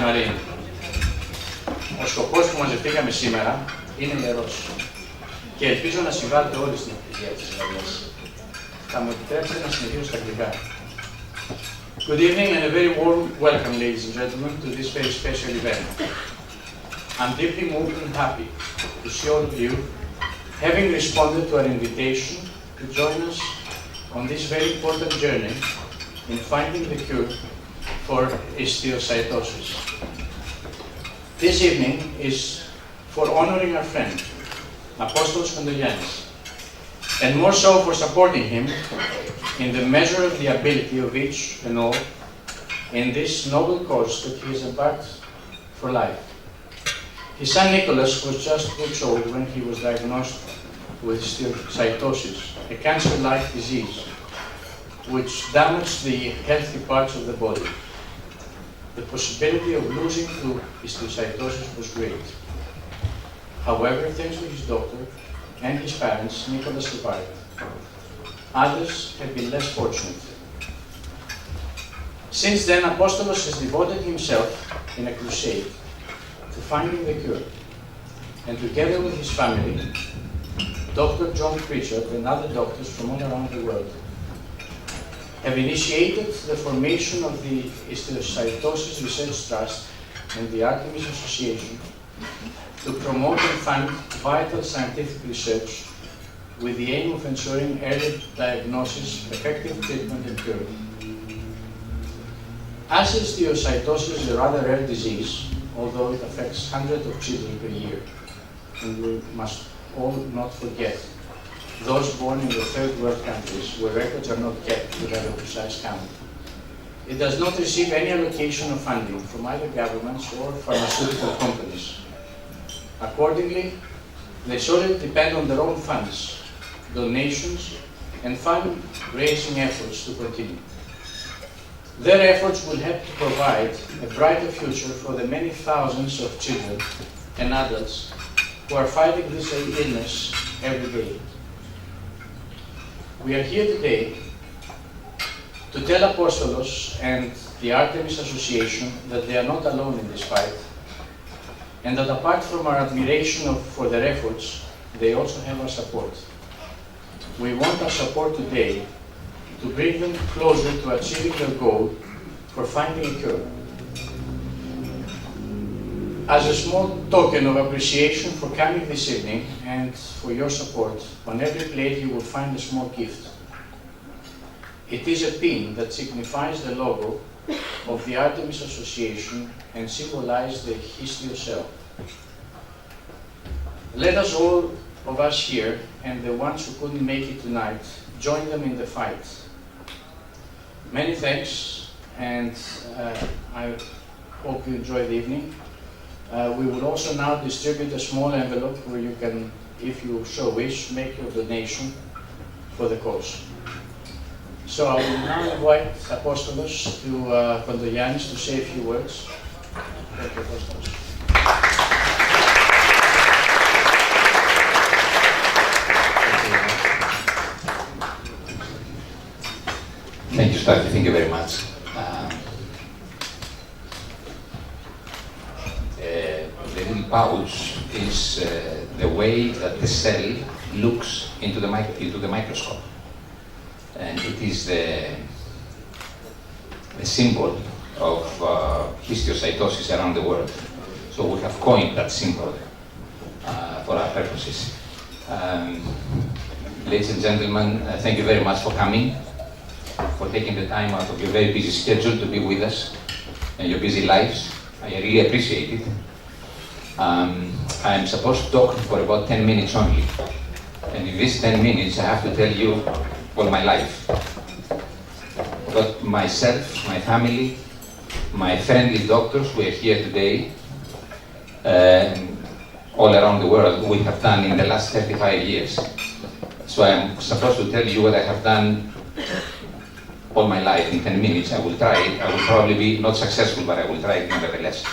Μαρίνη. Ο σκοπός που μαζευτήκαμε σήμερα είναι ιερός και ελπίζω να συμβάλλετε όλοι στην επιτυχία της συνεδρίας. Θα μου επιτρέψετε να συνεχίσω στα αγγλικά. Good evening and a very warm welcome, ladies and gentlemen, to this very special event. I'm deeply moved and happy to see all of you having responded to our invitation to join us on this very important journey in finding the cure for histiocytosis. This evening is for honoring our friend, Apostolos Kondogiannis, and more so for supporting him in the measure of the ability of each and all in this noble cause that he has embarked for life. His son Nicholas was just weeks old when he was diagnosed with histiocytosis, a cancer-like disease which damaged the healthy parts of the body. The possibility of losing to histiocytosis was great. However, thanks to his doctor and his parents, Nicholas survived. Others have been less fortunate. Since then, Apostolos has devoted himself in a crusade to finding the cure, and together with his family, Dr. John Pritchard and other doctors from all around the world have initiated the formation of the Histiocytosis Research Trust and the Artemis Association to promote and fund vital scientific research with the aim of ensuring early diagnosis, effective treatment and cure. As histiocytosis is a rather rare disease, although it affects hundreds of children per year, and we must all not forget those born in the third world countries where records are not kept to have a precise count. It does not receive any allocation of funding from either governments or pharmaceutical companies. Accordingly, they solely depend on their own funds, donations, and fundraising efforts to continue. Their efforts will help to provide a brighter future for the many thousands of children and adults who are fighting this illness every day. We are here today to tell Apostolos and the Artemis Association that they are not alone in this fight, and that apart from our admiration for their efforts, they also have our support. We want our support today to bring them closer to achieving their goal for finding a cure. As a small token of appreciation for coming this evening and for your support, on every plate you will find a small gift. It is a pin that signifies the logo of the Artemis Association and symbolizes the histio-cell. Let us all of us here, and the ones who couldn't make it tonight, join them in the fight. Many thanks, and I hope you enjoy the evening. We will also now distribute a small envelope where you can, if you so wish, make your donation for the cause. So I will now invite Apostolos to Kondogiannis to say a few words. Thank you, Apostolos. Thank you, Stati. Thank you very much. The little pouch is the way that the cell looks into the microscope. And it is the symbol of histiocytosis around the world. So we have coined that symbol for our purposes. Ladies and gentlemen, thank you very much for coming, for taking the time out of your very busy schedule to be with us and your busy lives. I really appreciate it. I am supposed to talk for about 10 minutes only. And in these 10 minutes, I have to tell you all my life. But myself, my family, my friendly doctors who are here today, all around the world, we have done in the last 35 years. So I am supposed to tell you what I have done all my life in 10 minutes. I will try it. I will probably be not successful, but I will try it nevertheless.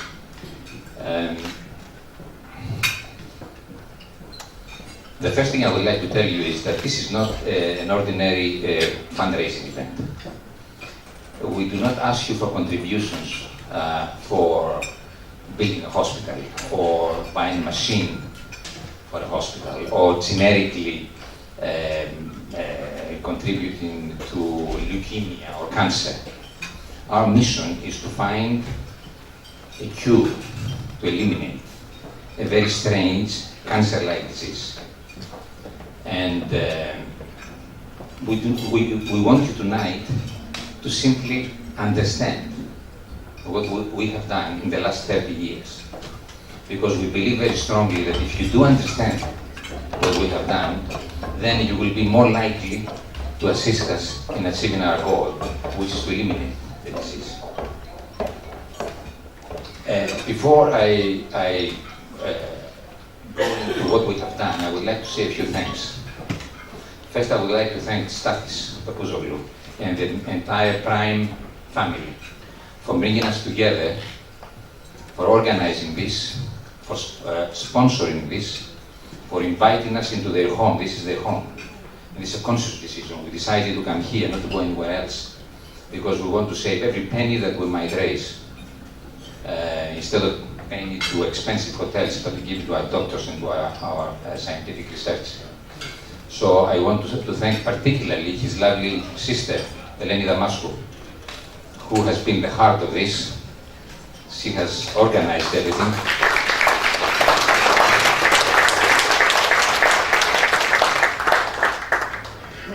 The first thing I would like to tell you is that this is not an ordinary fundraising event. We do not ask you for contributions for building a hospital, or buying a machine for a hospital, or generically contributing to leukemia or cancer. Our mission is to find a cure to eliminate a very strange cancer-like disease. And we want you tonight to simply understand what we have done in the last 30 years. Because we believe very strongly that if you do understand what we have done, then you will be more likely to assist us in achieving our goal, which is to eliminate the disease. Before I go into what we have done, I would like to say a few things. First, I would like to thank Stathis Papouzoglu and the entire Prime family for bringing us together, for organizing this, for sponsoring this, for inviting us into their home. This is their home. And it's a conscious decision. We decided to come here, not to go anywhere else, because we want to save every penny that we might raise. Instead of paying it to expensive hotels, but to give it to our doctors and to our scientific research. So I want to thank particularly his lovely sister, Eleni Damascu, who has been the heart of this. She has organized everything.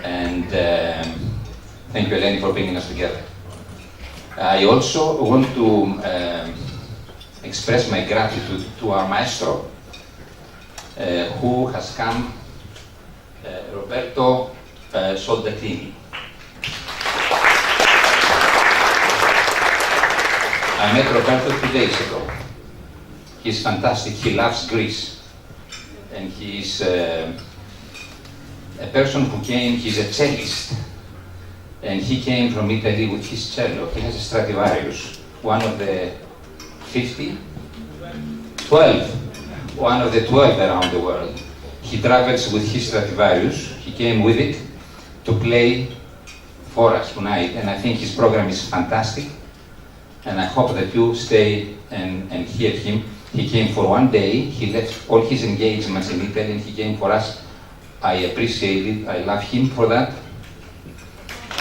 And thank you, Eleni, for bringing us together. I also want to express my gratitude to our maestro, who has come, Roberto Soldatini. I met Roberto 2 days ago. He's fantastic, he loves Greece. And he's a person who came, he's a cellist. And he came from Italy with his cello. He has a Stradivarius, one of the 50? 12. One of the 12 around the world. He travels with his Stradivarius. He came with it to play for us tonight. And I think his program is fantastic. And I hope that you stay and hear him. He came for 1 day. He left all his engagements in Italy and he came for us. I appreciate it. I love him for that.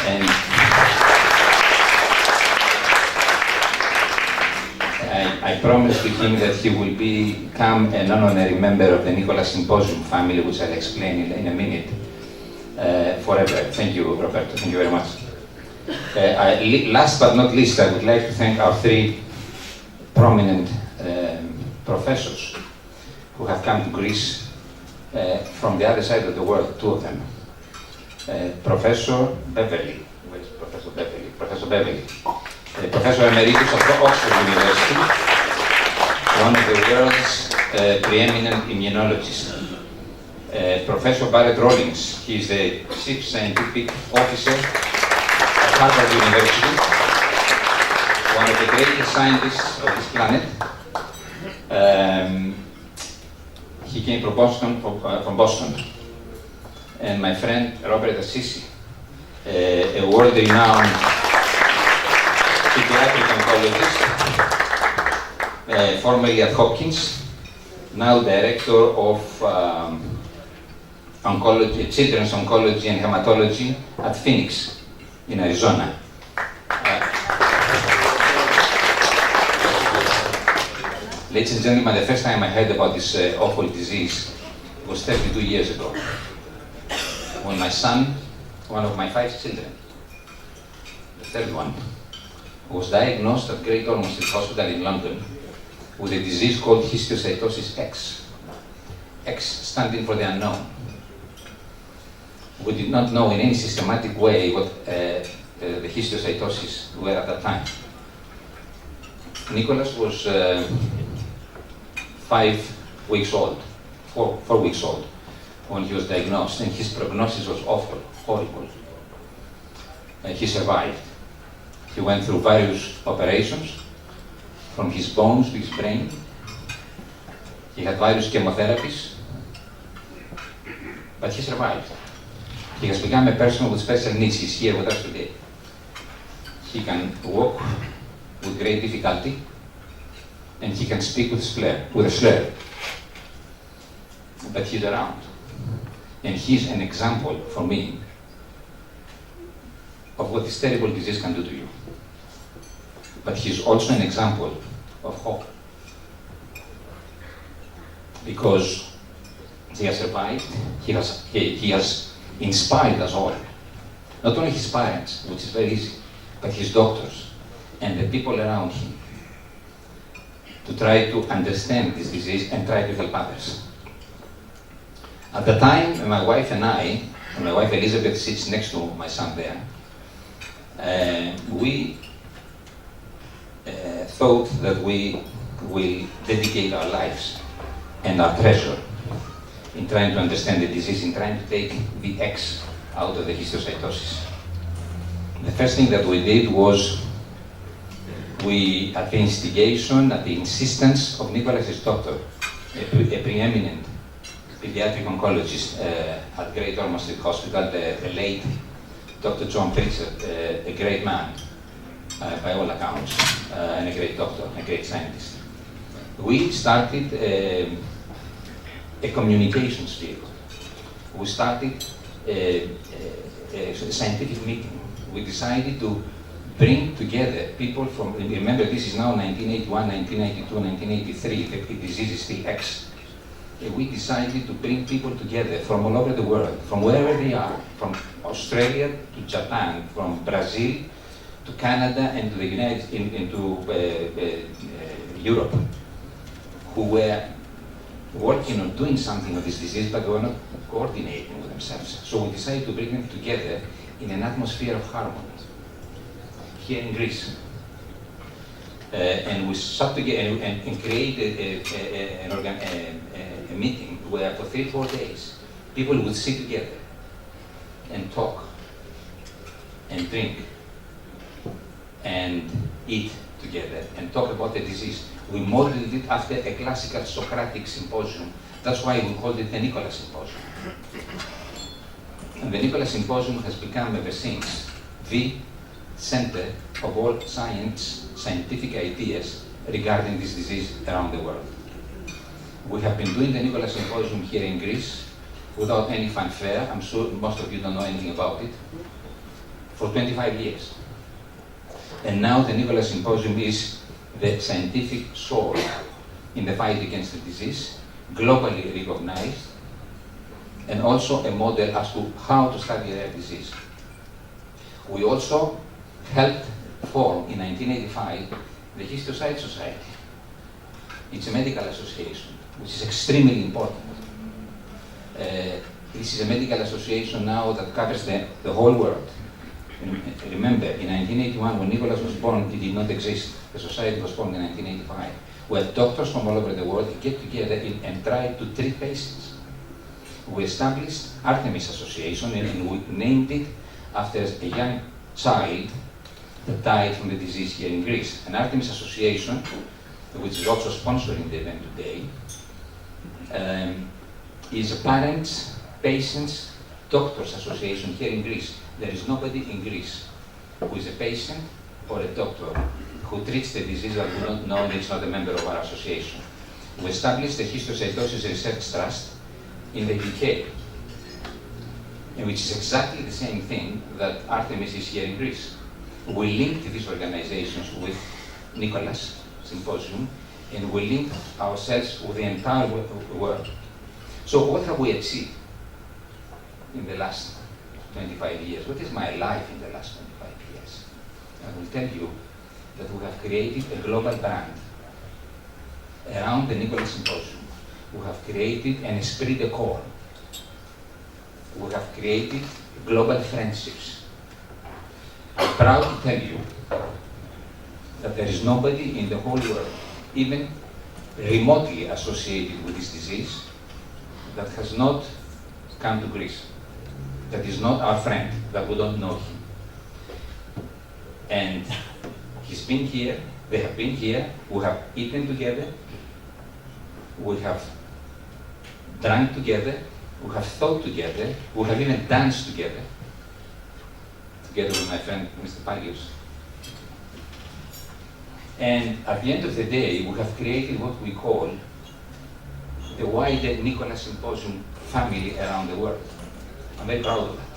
And I promised to him that he will become an honorary member of the Nicholas Symposium family, which I'll explain in a minute, forever. Thank you, Roberto. Thank you very much. Last but not least, I would like to thank our 3 prominent professors who have come to Greece from the other side of the world, 2 of them. Professor Beverly. Where's Professor Beverly? Professor Beverly. Professor Emeritus of Oxford University, one of the world's preeminent immunologists. Professor Barrett Rawlings, he is the Chief Scientific Officer at Harvard University, one of the greatest scientists of this planet. He came from Boston. And my friend Robert Assisi, a world-renowned pediatric oncologist, formerly at Hopkins, now director of oncology, children's oncology and hematology at Phoenix in Arizona. Ladies and gentlemen, the first time I heard about this awful disease was 32 years ago, when my son, one of my 5 children, the third one, was diagnosed at Great Ormond Hospital in London with a disease called histiocytosis X. X standing for the unknown. We did not know in any systematic way what the histiocytosis were at that time. Nicholas was 5 weeks old, 4 weeks old, when he was diagnosed, and his prognosis was awful, horrible. And he survived. He went through various operations, from his bones to his brain. He had various chemotherapies, but he survived. He has become a person with special needs. He's here with us today. He can walk with great difficulty. and he can speak with a slur. But he's around. And he's an example for me of what this terrible disease can do to you. But he's also an example of hope. Because he has survived, he has inspired us all. Not only his parents, which is very easy, but his doctors and the people around him to try to understand this disease and try to help others. At the time, my wife and I, and my wife Elizabeth sits next to my son there, we thought that we will dedicate our lives and our treasure in trying to understand the disease, in trying to take the X out of the histiocytosis. The first thing that we did was we, at the instigation, at the insistence of Nicholas, his doctor, a preeminent pediatric oncologist at Great Ormond Street Hospital, the late Dr. John Pritchard, a great man by all accounts, and a great doctor, a great scientist. We started a communications field. We started a scientific meeting. We decided to bring together people from, remember this is now 1981, 1992, 1983, the disease is still X. We decided to bring people together from all over the world, from wherever they are, from Australia to Japan, from Brazil to Canada and to the Europe, who were working on doing something with this disease, but were not coordinating with themselves. So we decided to bring them together in an atmosphere of harmony here in Greece. And we sat together and created a meeting where for 3-4 days people would sit together and talk and drink and eat together and talk about the disease. We modeled it after a classical Socratic symposium. That's why we called it the Nicholas Symposium. And the Nicholas Symposium has become ever since the center of all scientific ideas regarding this disease around the world. We have been doing the Nicholas Symposium here in Greece without any fanfare. I'm sure most of you don't know anything about it. For 25 years. And now the Nicholas Symposium is the scientific sword in the fight against the disease, globally recognized, and also a model as to how to study rare disease. We also helped form in 1985 the Histiocyte Society. It's a medical association, which is extremely important. This is a medical association now that covers the whole world. Remember, in 1981, when Nicholas was born, it did not exist. The society was formed in 1985, where doctors from all over the world get together and try to treat patients. We established Artemis Association and we named it after a young child that died from the disease here in Greece. An Artemis Association, which is also sponsoring the event today, is a parents, patients, doctors association here in Greece. There is nobody in Greece who is a patient or a doctor who treats the disease that we don't know and is not a member of our association. We established the Histiocytosis Research Trust in the UK, which is exactly the same thing that Artemis is here in Greece. We linked these organizations with Nicholas Symposium, and we linked ourselves with the entire world. So what have we achieved in the last 25 years? What is my life in the last 25 years? I will tell you that we have created a global brand around the Nicholas Symposium. We have created an esprit de corps. We have created global friendships. I'm proud to tell you that there is nobody in the whole world, even remotely associated with this disease, that has not come to Greece, that is not our friend, that we don't know him. And he's been here, they have been here, we have eaten together, we have drank together, we have thought together, we have even danced together with my friend Mr. Palios. And at the end of the day, we have created what we call the wider Nicholas Symposium family around the world. I'm very proud of that.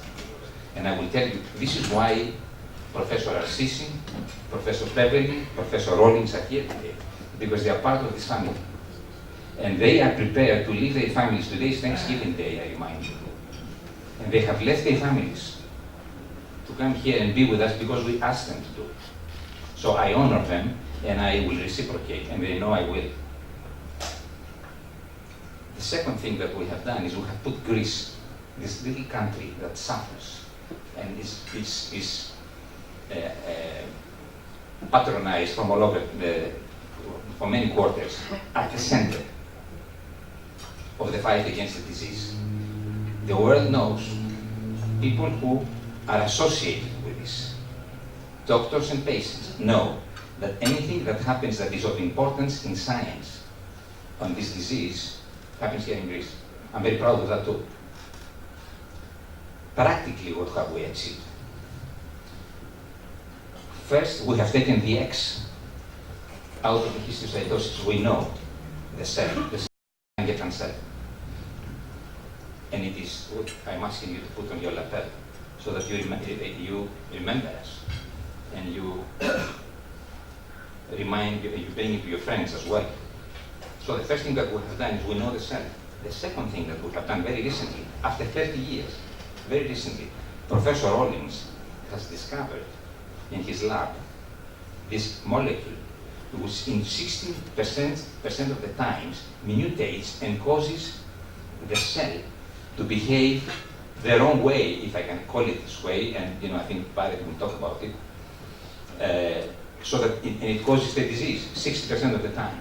And I will tell you, this is why Professor Arsisi, Professor Beverly, Professor Rollins are here today, because they are part of this family. And they are prepared to leave their families. Today is Thanksgiving Day, I remind you. And they have left their families to come here and be with us because we asked them to do it. So I honor them, and I will reciprocate, and they know I will. The second thing that we have done is we have put Greece, this little country that suffers and is patronized from all over for many quarters, at the center of the fight against the disease. The world knows people who are associated with this. Doctors and patients know that anything that happens that is of importance in science on this disease happens here in Greece. I'm very proud of that too. Practically, what have we achieved? First, we have taken the X out of the histiocytosis. We know the cell cell. And it is what I'm asking you to put on your lapel so that you remember us and you you bring it to your friends as well. So the first thing that we have done is we know the cell. The second thing that we have done very recently, after 30 years, very recently, Professor Rollins has discovered in his lab this molecule which in 60% of the times mutates and causes the cell to behave the wrong way, if I can call it this way, and I think Barrett will talk about it, so that it causes the disease 60% of the time.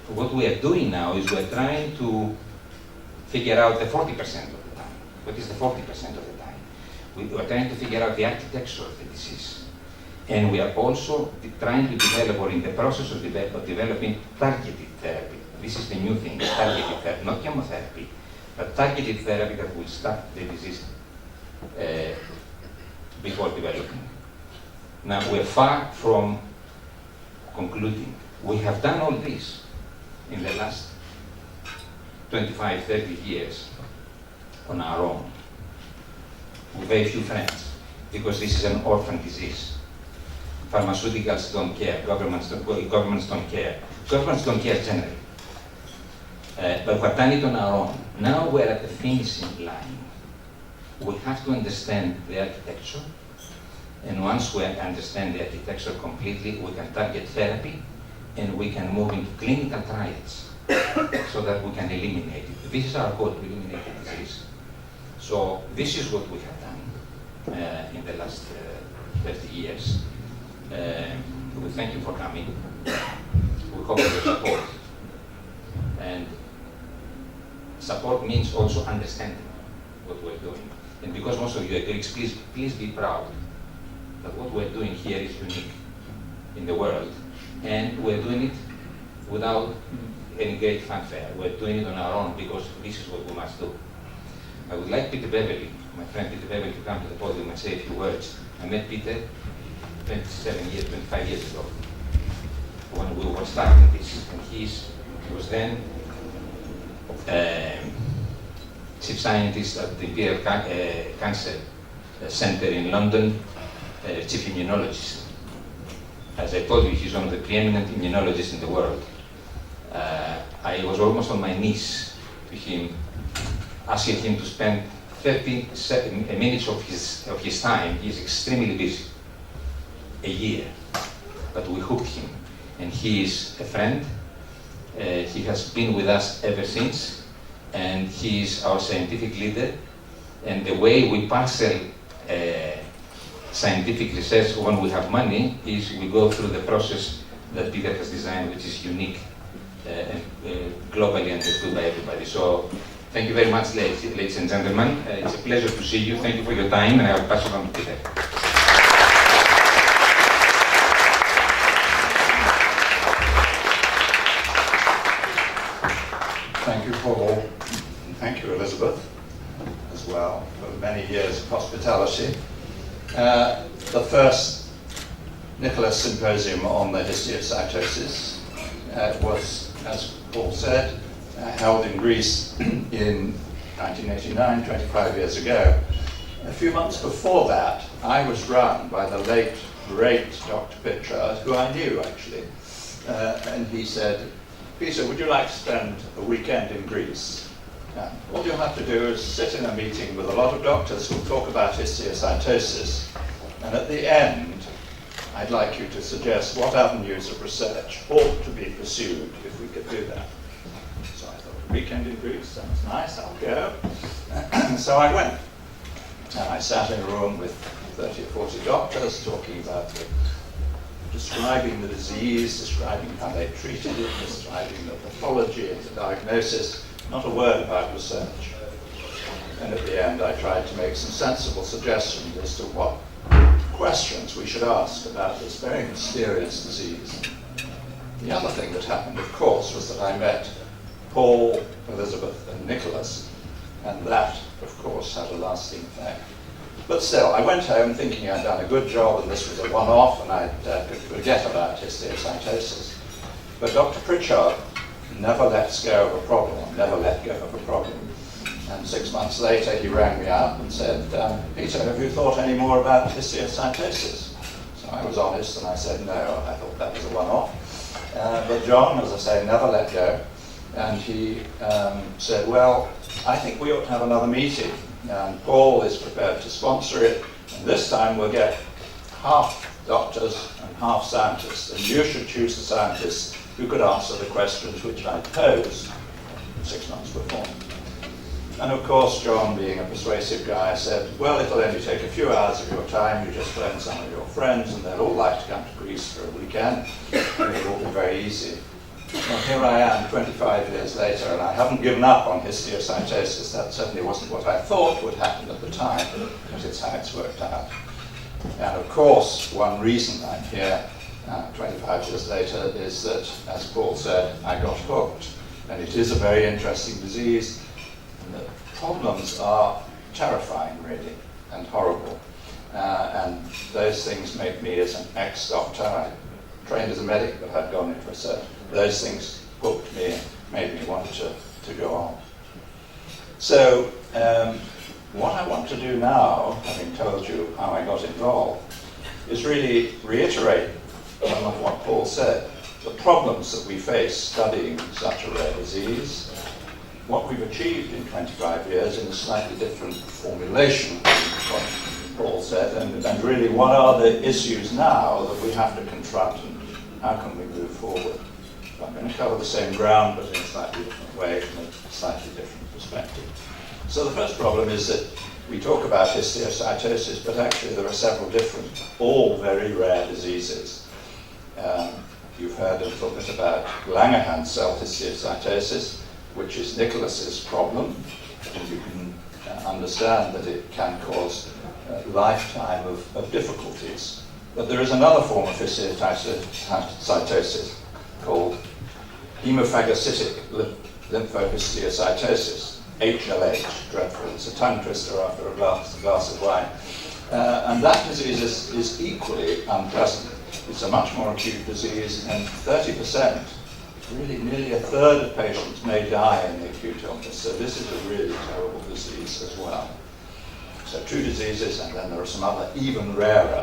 What we are doing now is we're trying to figure out the 40% of the time. What is the 40% of the time? We are trying to figure out the architecture of the disease. And we are also trying to develop, or in the process of developing, targeted therapy. This is the new thing, targeted therapy, not chemotherapy, but targeted therapy that will stop the disease before developing. Now, we're far from concluding. We have done all this in the last 25, 30 years on our own, with very few friends, because this is an orphan disease. Pharmaceuticals don't care, governments don't care. Governments don't care generally. But we've done it on our own. Now we're at the finishing line. We have to understand the architecture, and once we understand the architecture completely, we can target therapy, and we can move into clinical trials so that we can eliminate it. This is our goal, to eliminate the disease. So this is what we have done in the last 30 years. We thank you for coming. We hope for your support. And support means also understanding what we're doing. And because most of you are Greeks, please be proud that what we're doing here is unique in the world. And we're doing it without any great fanfare. We're doing it on our own because this is what we must do. I would like Peter Beverly, my friend Peter Beverly, to come to the podium and say a few words. I met Peter 25 years ago when we were starting this. And he was then chief scientist at the Imperial Cancer Center in London, chief immunologist. As I told you, he's one of the preeminent immunologists in the world. I was almost on my knees to him, asking him to spend 30 minutes of his time. He's extremely busy, a year, but we hooked him, and he is a friend. He has been with us ever since, and he is our scientific leader. And the way we parcel scientific research when we have money is we go through the process that Peter has designed, which is unique and globally understood by everybody. So thank you very much, ladies and gentlemen. It's a pleasure to see you. Thank you for your time, and I will pass it on to Peter. Thank you, Paul. Thank you, Elizabeth, as well, for many years of hospitality. The first Nicholas Symposium on the histiocytosis. It was, as Paul said, held in Greece in 1989, 25 years ago. A few months before that, I was run by the late, great Dr. Pritchard, who I knew actually, and he said, "Peter, would you like to spend a weekend in Greece? All you'll have to do is sit in a meeting with a lot of doctors who'll talk about histiocytosis, and at the end, I'd like you to suggest what avenues of research ought to be pursued if we could do that." So I thought, a weekend in Greece, sounds nice, I'll go. So I went, and I sat in a room with 30 or 40 doctors talking about describing the disease, describing how they treated it, describing the pathology and the diagnosis, not a word about research. And at the end, I tried to make some sensible suggestions as to what questions we should ask about this very mysterious disease. The other thing that happened, of course, was that I met Paul, Elizabeth, and Nicholas, and that, of course, had a lasting effect. But still, I went home thinking I'd done a good job and this was a one-off and I could forget about histiocytosis. But Dr. Pritchard never lets go of a problem, never let go of a problem. And 6 months later, he rang me up and said, "Peter, have you thought any more about histiocytosis?" So I was honest and I said no, I thought that was a one-off. But John, as I say, never let go. And he said, "Well, I think we ought to have another meeting. And Paul is prepared to sponsor it. And this time we'll get half doctors and half scientists. And you should choose the scientists who could answer the questions which I posed 6 months before." And of course, John, being a persuasive guy, said, "Well, it'll only take a few hours of your time. You just phone some of your friends and they'll all like to come to Greece for a weekend. And it'll all be very easy." Well, here I am 25 years later, and I haven't given up on histiocytosis. That certainly wasn't what I thought would happen at the time, but it's how it's worked out. And of course, one reason I'm here 25 years later is that, as Paul said, I got hooked. And it is a very interesting disease. And the problems are terrifying, really, and horrible. And those things make me, as an ex-doctor, I trained as a medic, but I'd gone into research. Those things hooked me and made me want to go on. So what I want to do now, having told you how I got involved, is really reiterate some of what Paul said. The problems that we face studying such a rare disease, what we've achieved in 25 years in a slightly different formulation of what Paul said, and really what are the issues now that we have to confront and how can we move forward. I'm going to cover the same ground but in a slightly different way from a slightly different perspective. So the first problem is that we talk about histiocytosis, but actually there are several different, all very rare diseases. You've heard a little bit about Langerhans cell histiocytosis, which is Nicholas's problem, and you can understand that it can cause a lifetime of difficulties. But there is another form of histiocytosis called hemophagocytic lymphohistiocytosis, HLH, dreadful. It's a tongue twister after a glass of wine. And that disease is equally unpleasant. It's a much more acute disease, and 30%, really nearly a third of patients may die in the acute illness. So this is a really terrible disease as well. So two diseases, and then there are some other even rarer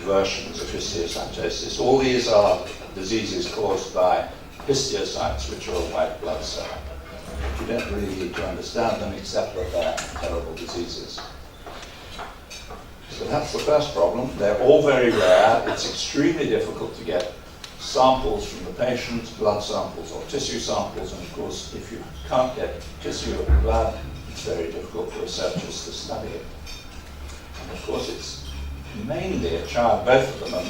versions of histiocytosis. All these are diseases caused by histiocytes, which are a white blood cell. You don't really need to understand them except that they're terrible diseases. So that's the first problem. They're all very rare. It's extremely difficult to get samples from the patients, blood samples or tissue samples, and of course if you can't get tissue or blood, it's very difficult for researchers to study it. And of course it's mainly a child, both of them are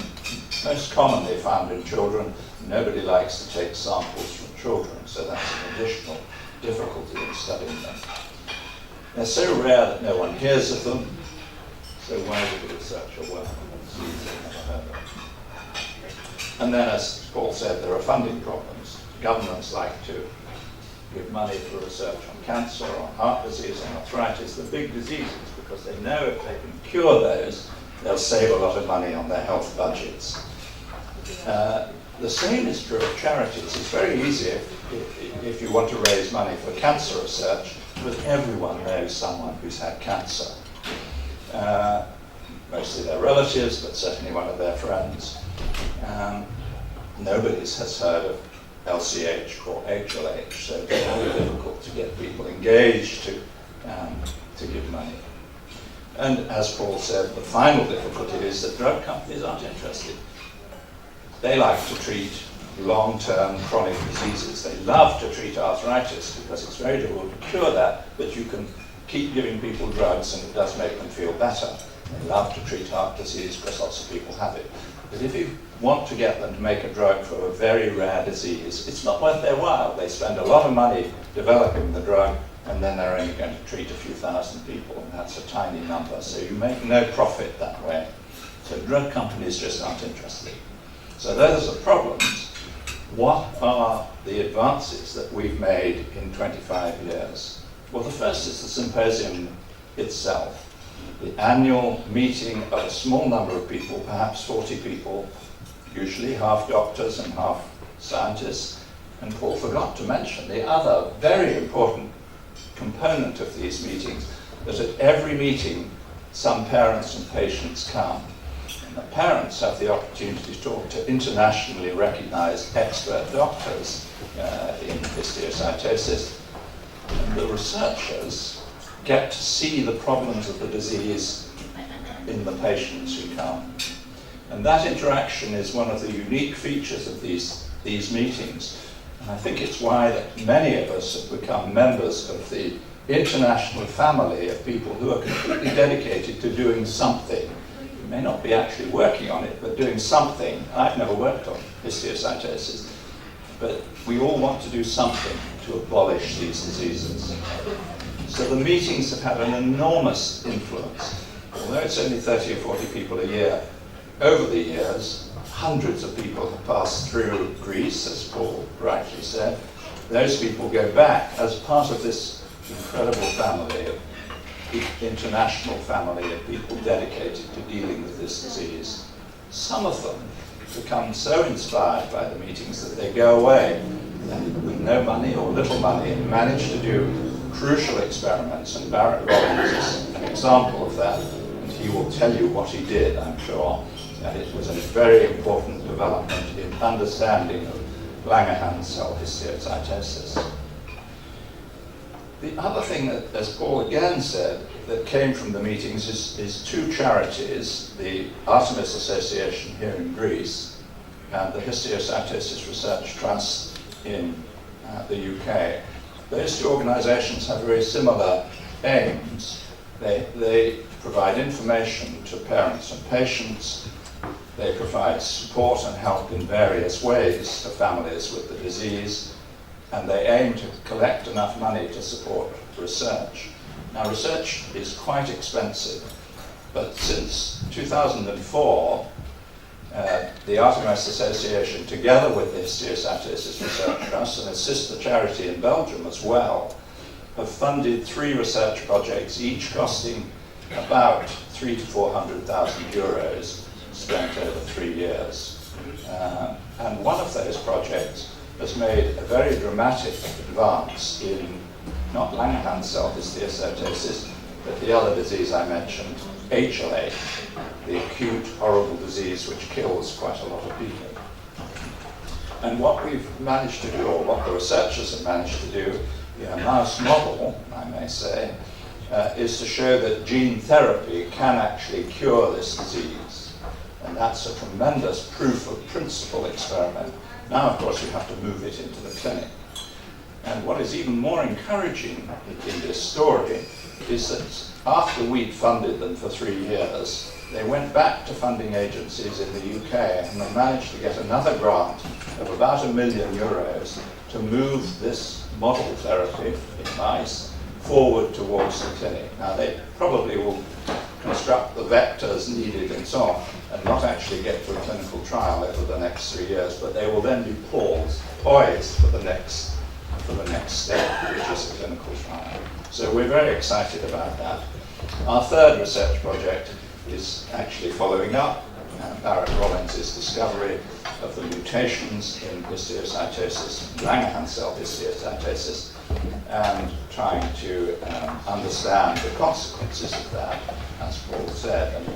most commonly found in children. Nobody likes to take samples from children, so that's an additional difficulty in studying them. They're so rare that no one hears of them, so why would the researcher work on a disease they've never heard of? And then, as Paul said, there are funding problems. Governments like to give money for research on cancer, on heart disease, on arthritis, the big diseases, because they know if they can cure those, they'll save a lot of money on their health budgets. The same is true of charities. It's very easy if you want to raise money for cancer research, but everyone knows someone who's had cancer. Mostly their relatives, but certainly one of their friends. Nobody has heard of LCH or HLH, so it's very difficult to get people engaged to give money. And as Paul said, the final difficulty is that drug companies aren't interested. They like to treat long-term chronic diseases. They love to treat arthritis because it's very difficult to cure that, but you can keep giving people drugs and it does make them feel better. They love to treat heart disease because lots of people have it. But if you want to get them to make a drug for a very rare disease, it's not worth their while. They spend a lot of money developing the drug, and then they're only going to treat a few thousand people, and that's a tiny number. So you make no profit that way. So drug companies just aren't interested. So those are the problems. What are the advances that we've made in 25 years? Well, the first is the symposium itself. The annual meeting of a small number of people, perhaps 40 people, usually half doctors and half scientists. And Paul forgot to mention the other very important component of these meetings, that at every meeting some parents and patients come. And the parents have the opportunity to talk to internationally recognized expert doctors in histiocytosis. And the researchers get to see the problems of the disease in the patients who come. And that interaction is one of the unique features of these meetings. And I think it's why that many of us have become members of the international family of people who are completely dedicated to doing something. You may not be actually working on it, but doing something. I've never worked on histiocytosis, but we all want to do something to abolish these diseases. So the meetings have had an enormous influence. Although it's only 30 or 40 people a year, over the years, hundreds of people have passed through Greece, as Paul rightly said. Those people go back as part of this incredible family, international family of people dedicated to dealing with this disease. Some of them become so inspired by the meetings that they go away with no money or little money and manage to do crucial experiments, and Barrett Rollins is an example of that, and he will tell you what he did, I'm sure. And it was a very important development in understanding of Langerhans cell histiocytosis. The other thing that, as Paul again said, that came from the meetings is two charities, the Artemis Association here in Greece and the Histiocytosis Research Trust in the UK. Those two organizations have very similar aims. They provide information to parents and patients. They provide support and help in various ways to families with the disease. And they aim to collect enough money to support research. Now, research is quite expensive, but since 2004, the Artemis Association, together with the Histiocytosis Research Trust and a sister charity in Belgium as well, have funded 3 research projects, each costing about 300,000 to 400,000 euros, spent over 3 years. And one of those projects has made a very dramatic advance in not Langerhans cell histiocytosis, but the other disease I mentioned, HLH, the acute horrible disease which kills quite a lot of people. And what we've managed to do, or what the researchers have managed to do in a mouse model, I may say, is to show that gene therapy can actually cure this disease. And that's a tremendous proof of principle experiment. Now, of course, we have to move it into the clinic. And what is even more encouraging in this story is that after we'd funded them for 3 years, they went back to funding agencies in the UK and they managed to get another grant of about €1 million to move this model therapy in mice forward towards the clinic. Now, they probably will construct the vectors needed and so on, and not actually get to a clinical trial over the next 3 years, but they will then be poised for the next step, which is a clinical trial. So we're very excited about that. Our third research project is actually following up Barrett Rollins' discovery mutations in histiocytosis, Langerhans cell histiocytosis, and trying to understand the consequences of that, as Paul said. And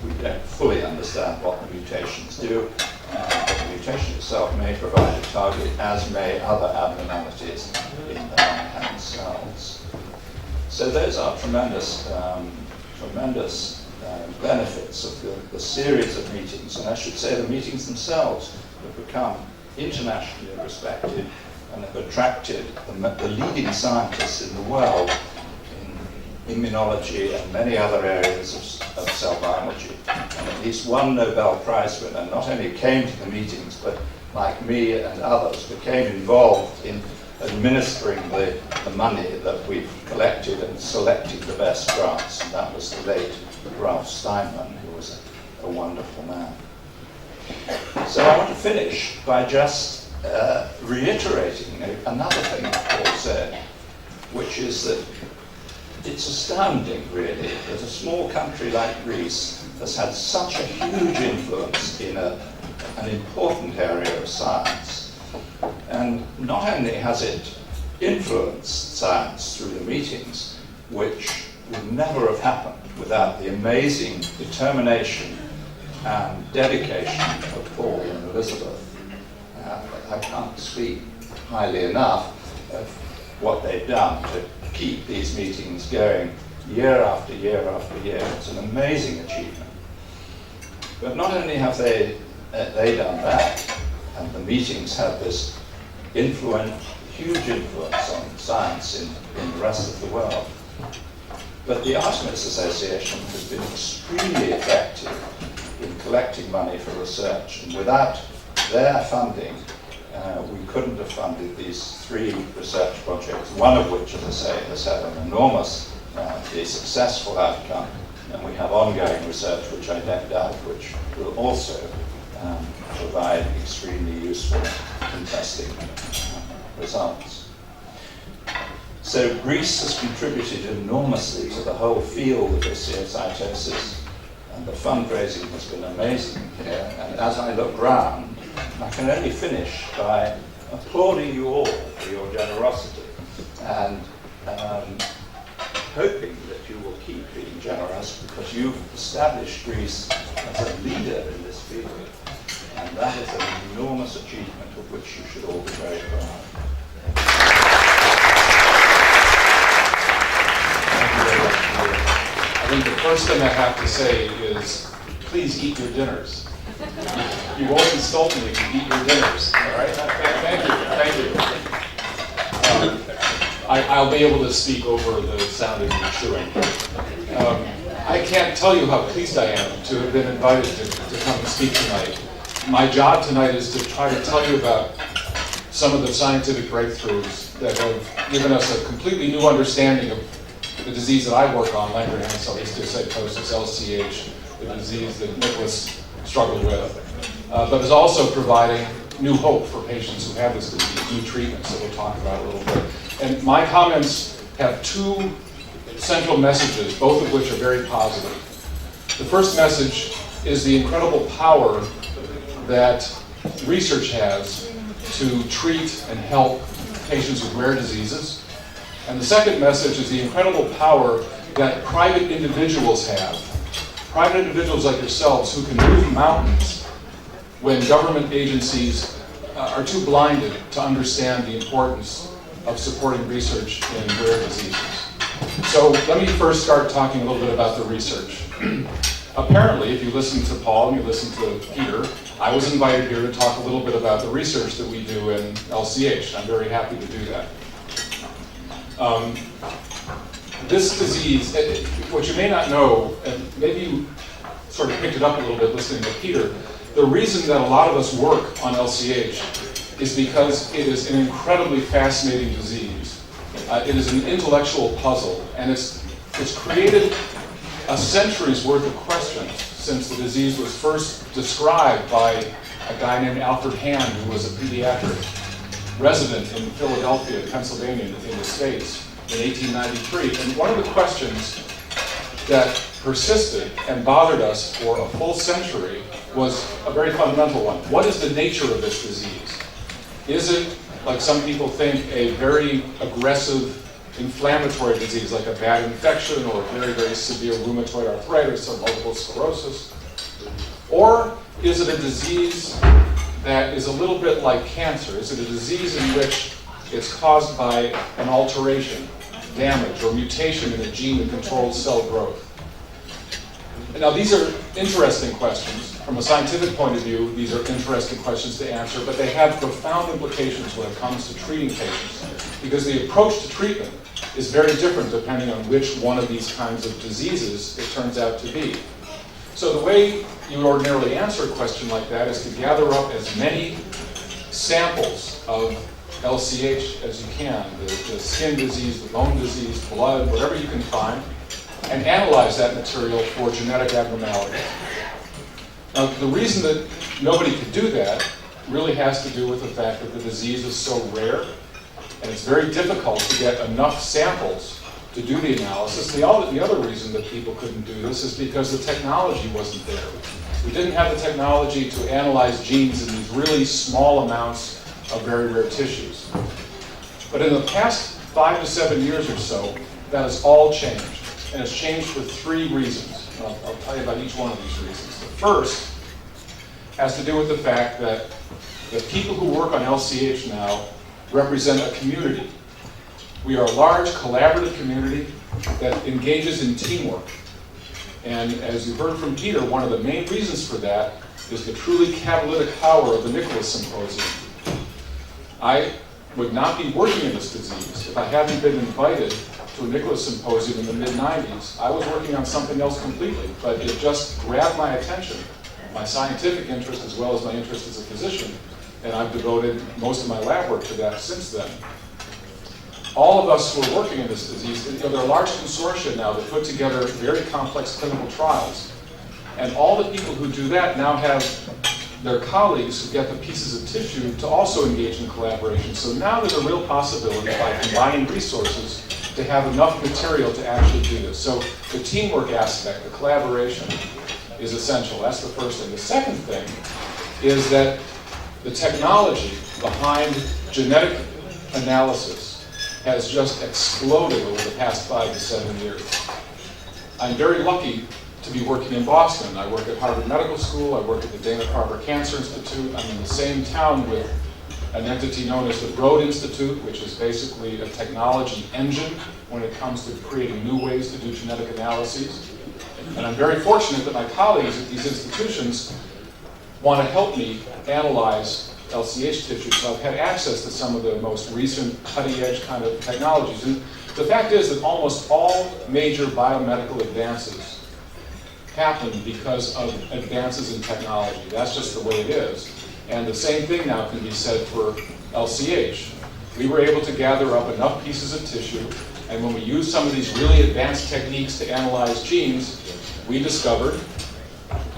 we don't fully understand what the mutations do, but the mutation itself may provide a target, as may other abnormalities in the Langerhans cells. So those are tremendous benefits of the series of meetings, and I should say the meetings themselves have become internationally respected and have attracted the leading scientists in the world in immunology and many other areas of cell biology. And at least one Nobel Prize winner not only came to the meetings, but like me and others, became involved in administering the money that we've collected and selecting the best grants. And that was the late Ralph Steinman, who was a wonderful man. So I want to finish by just reiterating another thing that Paul said, which is that it's astounding, really, that a small country like Greece has had such a huge influence in an important area of science. And not only has it influenced science through the meetings, which would never have happened without the amazing determination and dedication of Paul and Elizabeth. I can't speak highly enough of what they've done to keep these meetings going year after year after year. It's an amazing achievement. But not only have they done that, and the meetings have this huge influence on science in the rest of the world, but the Artemis Association has been extremely effective in collecting money for research, and without their funding, we couldn't have funded these 3 research projects, one of which, as I say, has had an enormously successful outcome, and we have ongoing research, which I don't doubt, which will also provide extremely useful interesting results. So Greece has contributed enormously to the whole field of histiocytosis, and the fundraising has been amazing here. And as I look round, I can only finish by applauding you all for your generosity and hoping that you will keep being generous, because you've established Greece as a leader in this field. And that is an enormous achievement of which you should all be very proud. I think the first thing I have to say is, please eat your dinners. You won't insult me if you eat your dinners, all right? Thank you. I'll be able to speak over the sound of you chewing. I can't tell you how pleased I am to have been invited to come and speak tonight. My job tonight is to try to tell you about some of the scientific breakthroughs that have given us a completely new understanding of the disease that I work on, Langerhans cell histiocytosis, LCH, the disease that Nicholas struggled with, but is also providing new hope for patients who have this disease, new treatments that we'll talk about a little bit. And my comments have 2 central messages, both of which are very positive. The first message is the incredible power that research has to treat and help patients with rare diseases. And the second message is the incredible power that private individuals have. Private individuals like yourselves who can move mountains when government agencies are too blinded to understand the importance of supporting research in rare diseases. So let me first start talking a little bit about the research. Apparently, if you listen to Paul and you listen to Peter, I was invited here to talk a little bit about the research that we do in LCH. I'm very happy to do that. This disease, what you may not know, and maybe you sort of picked it up a little bit listening to Peter, the reason that a lot of us work on LCH is because it is an incredibly fascinating disease. It is an intellectual puzzle, and it's created a century's worth of questions since the disease was first described by a guy named Alfred Hand, who was a pediatric resident in Philadelphia, Pennsylvania, in the States in 1893. And one of the questions that persisted and bothered us for a full century was a very fundamental one. What is the nature of this disease? Is it, like some people think, a very aggressive inflammatory disease, like a bad infection or very, very severe rheumatoid arthritis or multiple sclerosis? Or is it a disease that is a little bit like cancer? Is it a disease in which it's caused by an alteration, damage, or mutation in a gene that controls cell growth? Now, these are interesting questions. From a scientific point of view, these are interesting questions to answer, but they have profound implications when it comes to treating patients, because the approach to treatment is very different depending on which one of these kinds of diseases it turns out to be. So the way you would ordinarily answer a question like that is to gather up as many samples of LCH as you can, the skin disease, the bone disease, blood, whatever you can find, and analyze that material for genetic abnormalities. Now, the reason that nobody could do that really has to do with the fact that the disease is so rare, and it's very difficult to get enough samples to do the analysis. The other reason that people couldn't do this is because the technology wasn't there. We didn't have the technology to analyze genes in these really small amounts of very rare tissues. But in the past 5 to 7 years or so, that has all changed. And it's changed for 3 reasons. I'll tell you about each one of these reasons. The first has to do with the fact that the people who work on LCH now represent a community. We are a large collaborative community that engages in teamwork. And as you heard from Peter, one of the main reasons for that is the truly catalytic power of the Nicholas Symposium. I would not be working in this disease if I hadn't been invited to a Nicholas Symposium in the mid-90s. I was working on something else completely, but it just grabbed my attention, my scientific interest as well as my interest as a physician, and I've devoted most of my lab work to that since then. All of us who are working in this disease, there are large consortia now that put together very complex clinical trials, and all the people who do that now have their colleagues who get the pieces of tissue to also engage in collaboration. So now there's a real possibility by combining resources to have enough material to actually do this. So the teamwork aspect, the collaboration, is essential. That's the first thing. The second thing is that the technology behind genetic analysis has just exploded over the past 5 to 7 years. I'm very lucky to be working in Boston. I work at Harvard Medical School. I work at the Dana-Farber Cancer Institute. I'm in the same town with an entity known as the Broad Institute, which is basically a technology engine when it comes to creating new ways to do genetic analyses. And I'm very fortunate that my colleagues at these institutions want to help me analyze LCH tissue, so I've had access to some of the most recent cutting-edge kind of technologies. And the fact is that almost all major biomedical advances happen because of advances in technology. That's just the way it is. And the same thing now can be said for LCH. We were able to gather up enough pieces of tissue, and when we used some of these really advanced techniques to analyze genes, we discovered,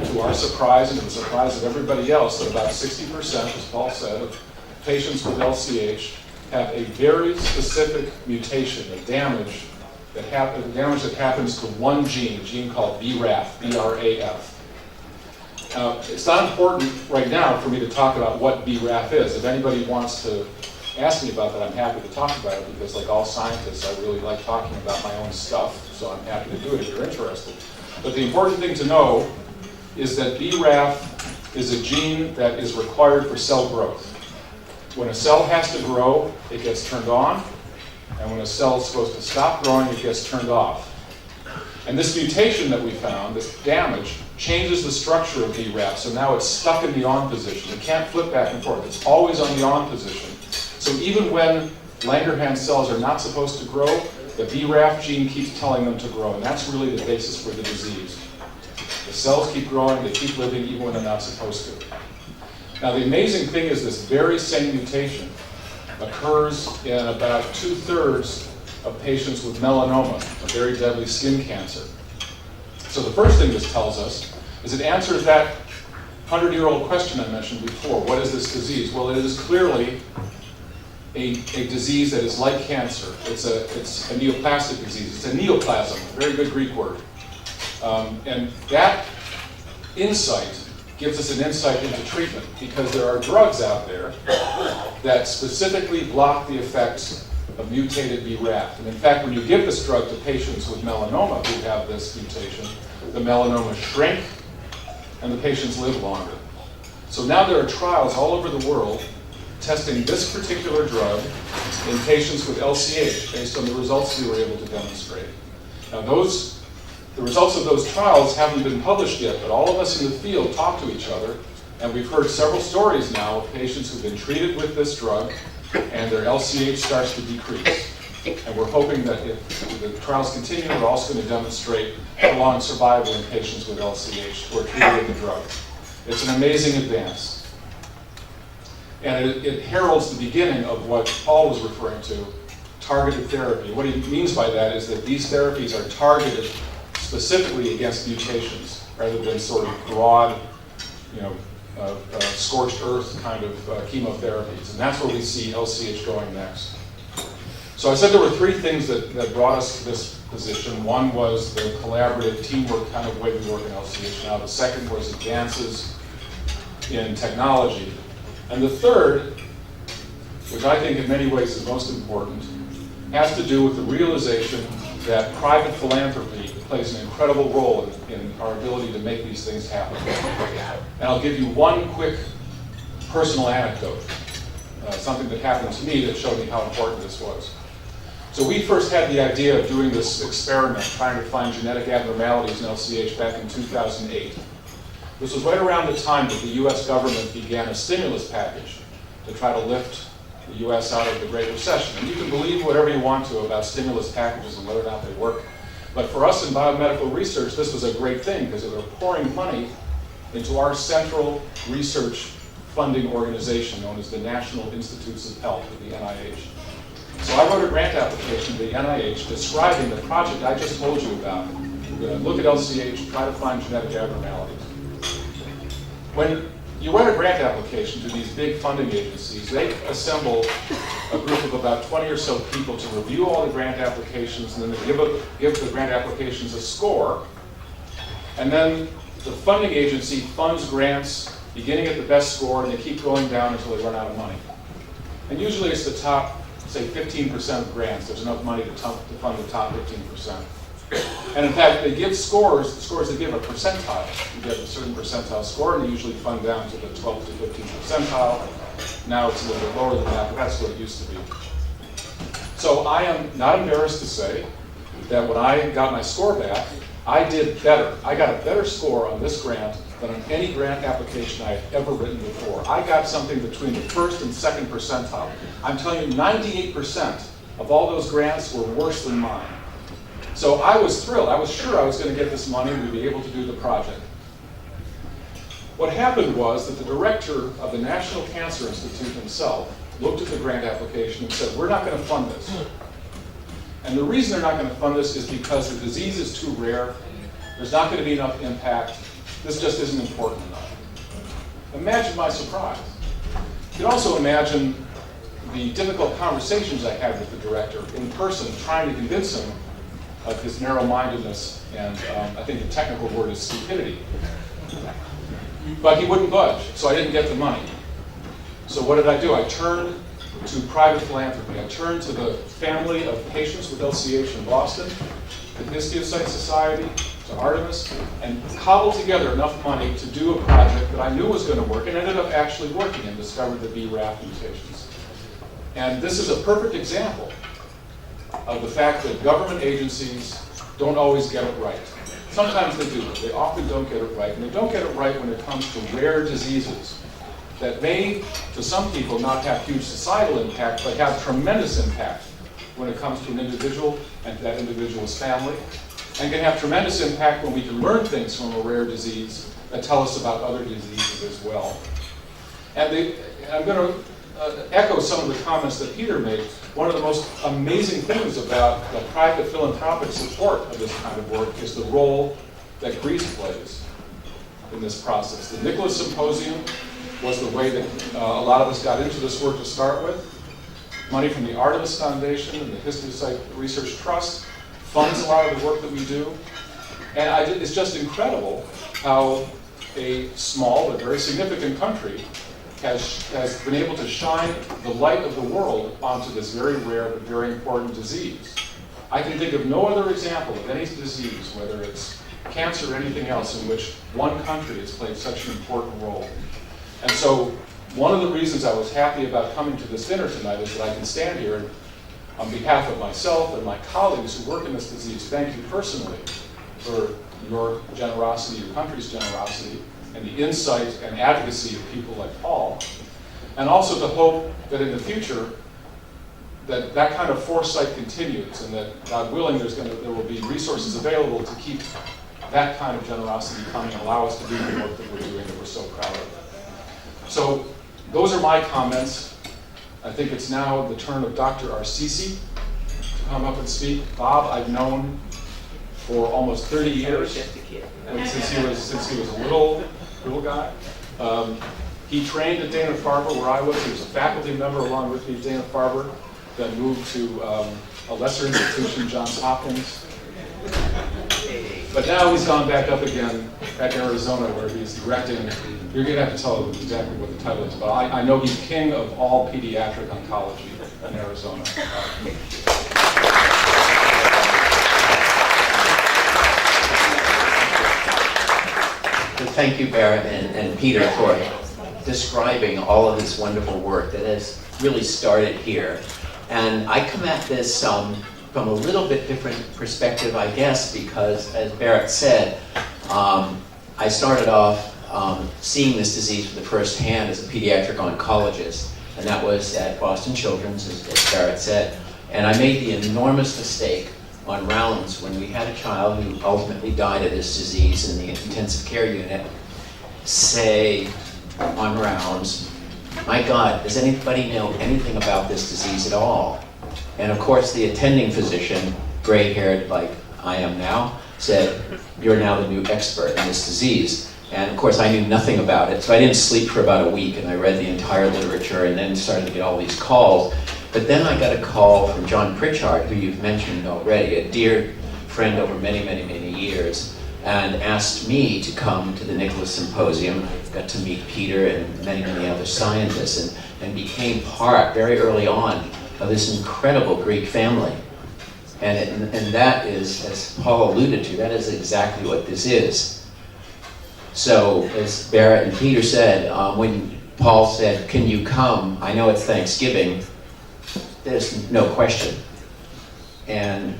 to our surprise and to the surprise of everybody else, that about 60%, as Paul said, of patients with LCH have a very specific mutation, a damage that happens to one gene, a gene called BRAF, B-R-A-F. It's not important right now for me to talk about what BRAF is. If anybody wants to ask me about that, I'm happy to talk about it, because like all scientists, I really like talking about my own stuff, so I'm happy to do it if you're interested. But the important thing to know is that BRAF is a gene that is required for cell growth. When a cell has to grow, it gets turned on, and when a cell is supposed to stop growing, it gets turned off. And this mutation that we found, this damage, changes the structure of BRAF, so now it's stuck in the on position. It can't flip back and forth. It's always on the on position. So even when Langerhans cells are not supposed to grow, the BRAF gene keeps telling them to grow, and that's really the basis for the disease. The cells keep growing, they keep living even when they're not supposed to. Now the amazing thing is this very same mutation occurs in about 2/3 of patients with melanoma, a very deadly skin cancer. So the first thing this tells us is it answers that 100-year-old question I mentioned before. What is this disease? Well, it is clearly a disease that is like cancer. It's a neoplastic disease. It's a neoplasm, a very good Greek word. And that insight gives us an insight into treatment, because there are drugs out there that specifically block the effects of mutated BRAF. And in fact, when you give this drug to patients with melanoma who have this mutation, the melanoma shrink and the patients live longer. So now there are trials all over the world testing this particular drug in patients with LCH based on the results we were able to demonstrate. Now the results of those trials haven't been published yet, but all of us in the field talk to each other, and we've heard several stories now of patients who've been treated with this drug and their LCH starts to decrease. And we're hoping that if the trials continue, we're also going to demonstrate prolonged survival in patients with LCH who are treated with the drug. It's an amazing advance. And it heralds the beginning of what Paul was referring to, targeted therapy. What he means by that is that these therapies are targeted specifically against mutations, rather than sort of broad, scorched earth kind of chemotherapies. And that's where we see LCH going next. So I said there were three things that brought us to this position. One was the collaborative teamwork kind of way we work in LCH now. The second was advances in technology. And the third, which I think in many ways is most important, has to do with the realization that private philanthropy plays an incredible role in our ability to make these things happen. And I'll give you one quick personal anecdote, something that happened to me that showed me how important this was. So we first had the idea of doing this experiment, trying to find genetic abnormalities in LCH back in 2008. This was right around the time that the US government began a stimulus package to try to lift the US out of the Great Recession. And you can believe whatever you want to about stimulus packages and whether or not they work. But for us in biomedical research, this was a great thing because they were pouring money into our central research funding organization known as the National Institutes of Health, or the NIH. So I wrote a grant application to the NIH describing the project I just told you about. We're going to look at LCH, try to find genetic abnormalities. When you write a grant application to these big funding agencies, they assemble a group of about 20 or so people to review all the grant applications, and then they give the grant applications a score. And then the funding agency funds grants beginning at the best score, and they keep going down until they run out of money. And usually it's the top, say 15% of grants. There's enough money to fund the top 15%. And in fact, they give scores, the scores they give are percentile. You get a certain percentile score, and they usually fund down to the 12 to 15 percentile. Now it's a little bit lower than that, but that's what it used to be. So I am not embarrassed to say that when I got my score back, I did better. I got a better score on this grant than on any grant application I had ever written before. I got something between the first and second percentile. I'm telling you, 98% of all those grants were worse than mine. So I was thrilled. I was sure I was going to get this money and we'd be able to do the project. What happened was that the director of the National Cancer Institute himself looked at the grant application and said, we're not going to fund this. And the reason they're not going to fund this is because the disease is too rare. There's not going to be enough impact. This just isn't important enough. Imagine my surprise. You can also imagine the difficult conversations I had with the director in person, trying to convince him of his narrow-mindedness, and I think the technical word is stupidity. But he wouldn't budge, so I didn't get the money. So what did I do? I turned to private philanthropy. I turned to the family of patients with LCH in Boston, the Histiocyte Society, to Artemis, and cobbled together enough money to do a project that I knew was going to work, and ended up actually working, and discovered the BRAF mutations. And this is a perfect example of the fact that government agencies don't always get it right. Sometimes they do, but they often don't get it right. And they don't get it right when it comes to rare diseases that may, to some people, not have huge societal impact, but have tremendous impact when it comes to an individual and that individual's family, and can have tremendous impact when we can learn things from a rare disease that tell us about other diseases as well. And I'm going to echo some of the comments that Peter made. One of the most amazing things about the private philanthropic support of this kind of work is the role that Greece plays in this process. The Nicholas Symposium was the way that a lot of us got into this work to start with. Money from the Artemis Foundation and the Histiocyte Research Trust funds a lot of the work that we do. And it's just incredible how a small but very significant country has been able to shine the light of the world onto this very rare but very important disease. I can think of no other example of any disease, whether it's cancer or anything else, in which one country has played such an important role. And so one of the reasons I was happy about coming to this dinner tonight is that I can stand here and, on behalf of myself and my colleagues who work in this disease, thank you personally for your generosity, your country's generosity, and the insight and advocacy of people like Paul, and also to hope that in the future that that kind of foresight continues, and that, God willing, there will be resources available to keep that kind of generosity coming and allow us to do the work that we're doing that we're so proud of. So those are my comments. I think it's now the turn of Dr. Arcisi to come up and speak. Bob, I've known for almost 30 years, since he was a little guy. He trained at Dana-Farber, where I was. He was a faculty member along with me at Dana-Farber, then moved to a lesser institution, Johns Hopkins. But now he's gone back up again at Arizona, where he's directing. You're going to have to tell him exactly what the title is, but I know he's king of all pediatric oncology in Arizona. Thank you, Barrett and Peter, for describing all of this wonderful work that has really started here. And I come at this from a little bit different perspective, I guess, because, as Barrett said, I started off seeing this disease for the first hand as a pediatric oncologist, and that was at Boston Children's, as Barrett said. And I made the enormous mistake on rounds when we had a child who ultimately died of this disease in the intensive care unit, say on rounds, my God, does anybody know anything about this disease at all? And of course the attending physician, gray-haired like I am now, said, you're now the new expert in this disease. And of course I knew nothing about it, so I didn't sleep for about a week, and I read the entire literature and then started to get all these calls. But then I got a call from John Pritchard, who you've mentioned already, a dear friend over many, many, many years, and asked me to come to the Nicholas Symposium. I got to meet Peter and many, many other scientists, and became part, very early on, of this incredible Greek family. And that is, as Paul alluded to, that is exactly what this is. So, as Barrett and Peter said, when Paul said, can you come? I know it's Thanksgiving. There's no question. And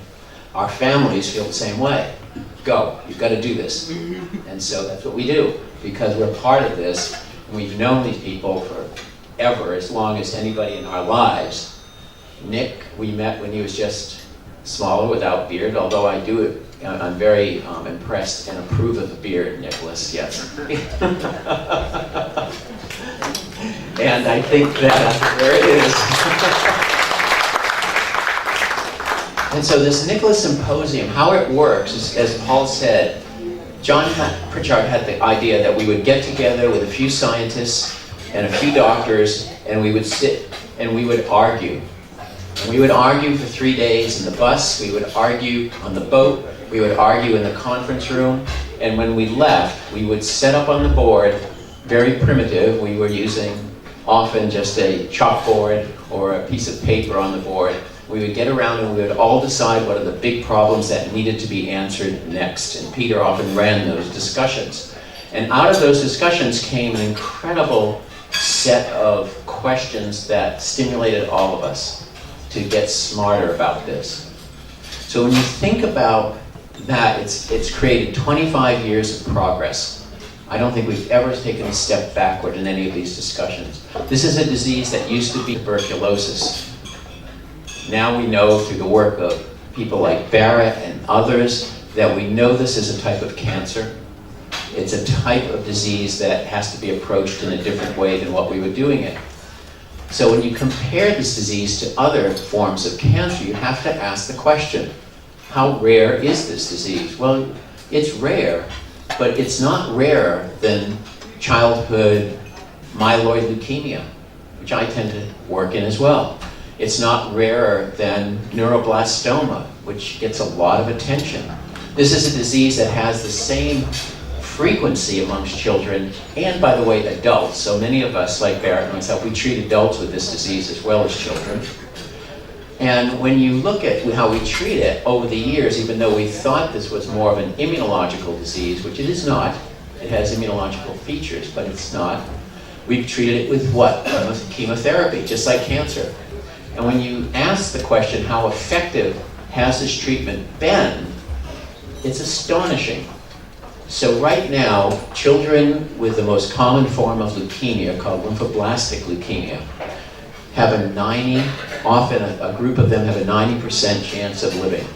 our families feel the same way. Go, you've got to do this. And so that's what we do, because we're part of this, and we've known these people forever, as long as anybody in our lives. Nick, we met when he was just smaller, without beard, although I do it. I'm very impressed and approve of the beard, Nicholas, yes. And I think that, there it is. And so this Nicholas Symposium, how it works is, as Paul said, John Pritchard had the idea that we would get together with a few scientists and a few doctors, and we would sit and we would argue. And we would argue for 3 days in the bus, we would argue on the boat, we would argue in the conference room, and when we left, we would set up on the board, very primitive. We were using often just a chalkboard or a piece of paper on the board. We would get around and we would all decide what are the big problems that needed to be answered next. And Peter often ran those discussions. And out of those discussions came an incredible set of questions that stimulated all of us to get smarter about this. So when you think about that, it's created 25 years of progress. I don't think we've ever taken a step backward in any of these discussions. This is a disease that used to be tuberculosis. Now we know through the work of people like Barrett and others that we know this is a type of cancer. It's a type of disease that has to be approached in a different way than what we were doing it. So when you compare this disease to other forms of cancer, you have to ask the question, how rare is this disease? Well, it's rare, but it's not rarer than childhood myeloid leukemia, which I tend to work in as well. It's not rarer than neuroblastoma, which gets a lot of attention. This is a disease that has the same frequency amongst children and, by the way, adults. So many of us, like Barrett and myself, we treat adults with this disease as well as children. And when you look at how we treat it over the years, even though we thought this was more of an immunological disease, which it is not, it has immunological features, but it's not, we've treated it with what? Chemotherapy, just like cancer. And when you ask the question, how effective has this treatment been, it's astonishing. So right now, children with the most common form of leukemia, called lymphoblastic leukemia, have often a group of them have a 90% chance of living.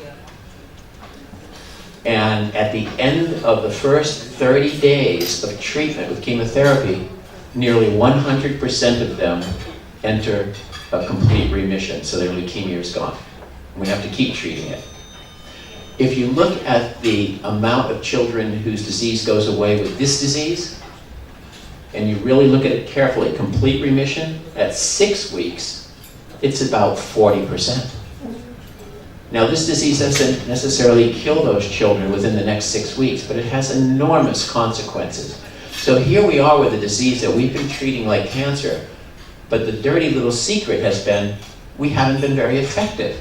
And at the end of the first 30 days of treatment with chemotherapy, nearly 100% of them enter a complete remission, so their leukemia is gone. We have to keep treating it. If you look at the amount of children whose disease goes away with this disease, and you really look at it carefully, complete remission, at 6 weeks, it's about 40%. Now, this disease doesn't necessarily kill those children within the next 6 weeks, but it has enormous consequences. So here we are with a disease that we've been treating like cancer, but the dirty little secret has been we haven't been very effective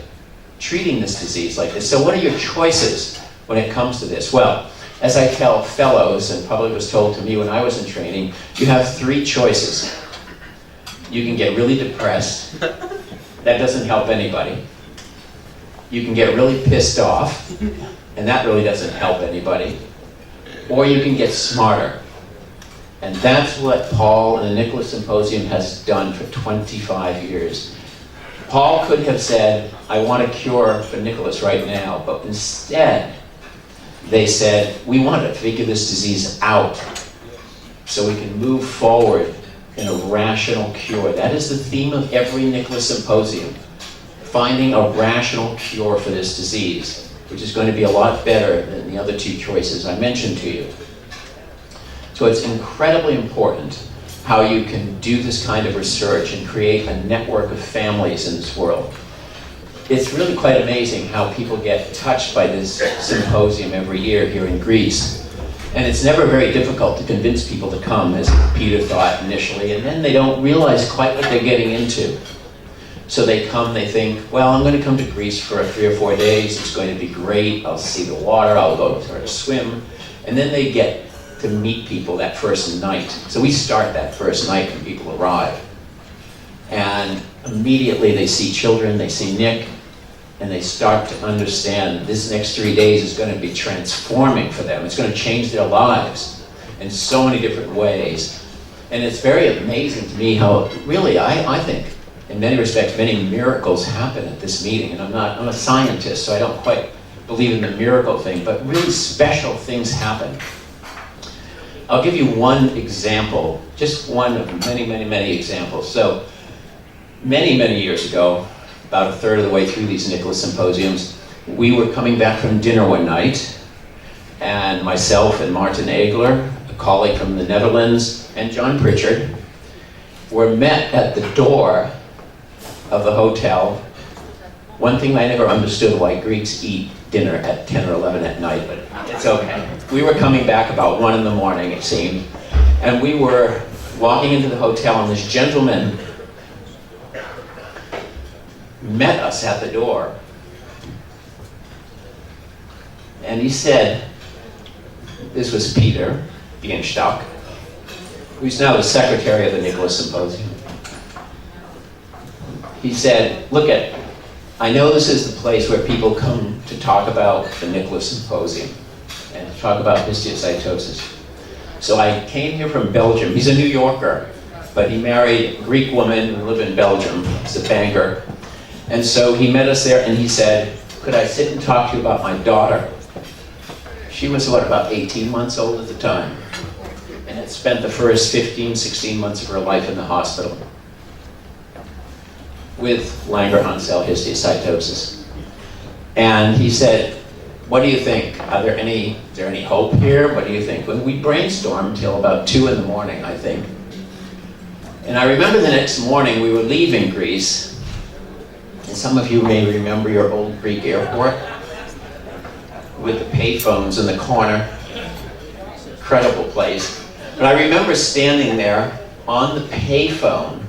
treating this disease like this. So what are your choices when it comes to this? Well, as I tell fellows, and probably was told to me when I was in training, you have 3 choices. You can get really depressed. That doesn't help anybody. You can get really pissed off, and that really doesn't help anybody. Or you can get smarter. And that's what Paul and the Nicholas Symposium has done for 25 years. Paul could have said, I want a cure for Nicholas right now, but instead, they said, we want to figure this disease out so we can move forward in a rational cure. That is the theme of every Nicholas Symposium, finding a rational cure for this disease, which is going to be a lot better than the other 2 choices I mentioned to you. So it's incredibly important how you can do this kind of research and create a network of families in this world. It's really quite amazing how people get touched by this symposium every year here in Greece. And it's never very difficult to convince people to come, as Peter thought initially, and then they don't realize quite what they're getting into. So they come, they think, well, I'm going to come to Greece for 3 or 4 days, it's going to be great, I'll see the water, I'll go for a swim, and then they get to meet people that first night. So we start that first night when people arrive. And immediately they see children, they see Nick, and they start to understand this next 3 days is going to be transforming for them. It's going to change their lives in so many different ways. And it's very amazing to me how really, I think, in many respects, many miracles happen at this meeting. And I'm a scientist, so I don't quite believe in the miracle thing, but really special things happen. I'll give you one example, just one of many, many, many examples. So many, many years ago, about a third of the way through these Nicholas Symposiums, we were coming back from dinner one night, and myself and Martin Egler, a colleague from the Netherlands, and John Pritchard were met at the door of the hotel. One thing I never understood, why Greeks eat dinner at 10 or 11 at night, but it's okay. We were coming back about 1 in the morning, it seemed, and we were walking into the hotel, and this gentleman met us at the door. And he said, this was Peter Bienstock, who's now the secretary of the Nicholas Symposium. He said, look I know this is the place where people come to talk about the Nicholas Symposium and to talk about histiocytosis. So I came here from Belgium. He's a New Yorker, but he married a Greek woman who lived in Belgium. He's a banker. And so he met us there and he said, could I sit and talk to you about my daughter? She was about 18 months old at the time and had spent the first 15, 16 months of her life in the hospital with Langerhans cell histiocytosis. And he said, what do you think? Is there any hope here? What do you think? When we brainstormed till about 2 in the morning, I think. And I remember the next morning we were leaving Greece, and some of you may remember your old Greek airport. with the payphones in the corner. Incredible place. But I remember standing there on the payphone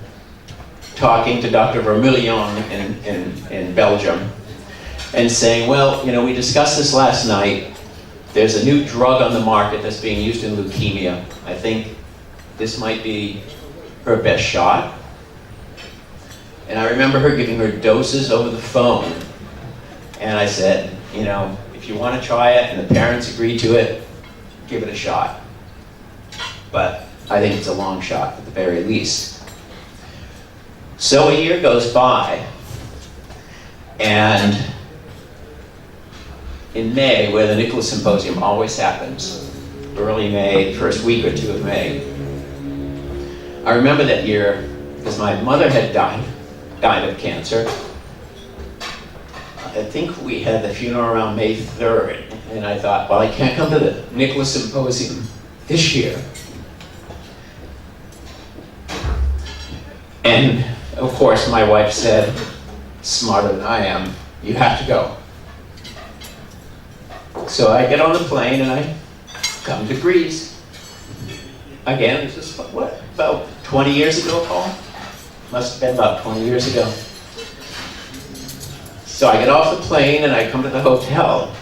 talking to Dr. Vermeulen in Belgium and saying, well, you know, we discussed this last night. There's a new drug on the market that's being used in leukemia. I think this might be her best shot. And I remember her giving her doses over the phone. And I said, you know, if you want to try it and the parents agree to it, give it a shot. But I think it's a long shot at the very least. So a year goes by, and in May, where the Nicholas Symposium always happens, early May, first week or two of May, I remember that year because my mother had died of cancer. I think we had the funeral around May 3rd, and I thought, well, I can't come to the Nicholas Symposium this year. And of course, my wife said, smarter than I am, you have to go. So I get on the plane and I come to Greece. Again, this is what, about 20 years ago, Paul? Must have been about 20 years ago. So I get off the plane and I come to the hotel.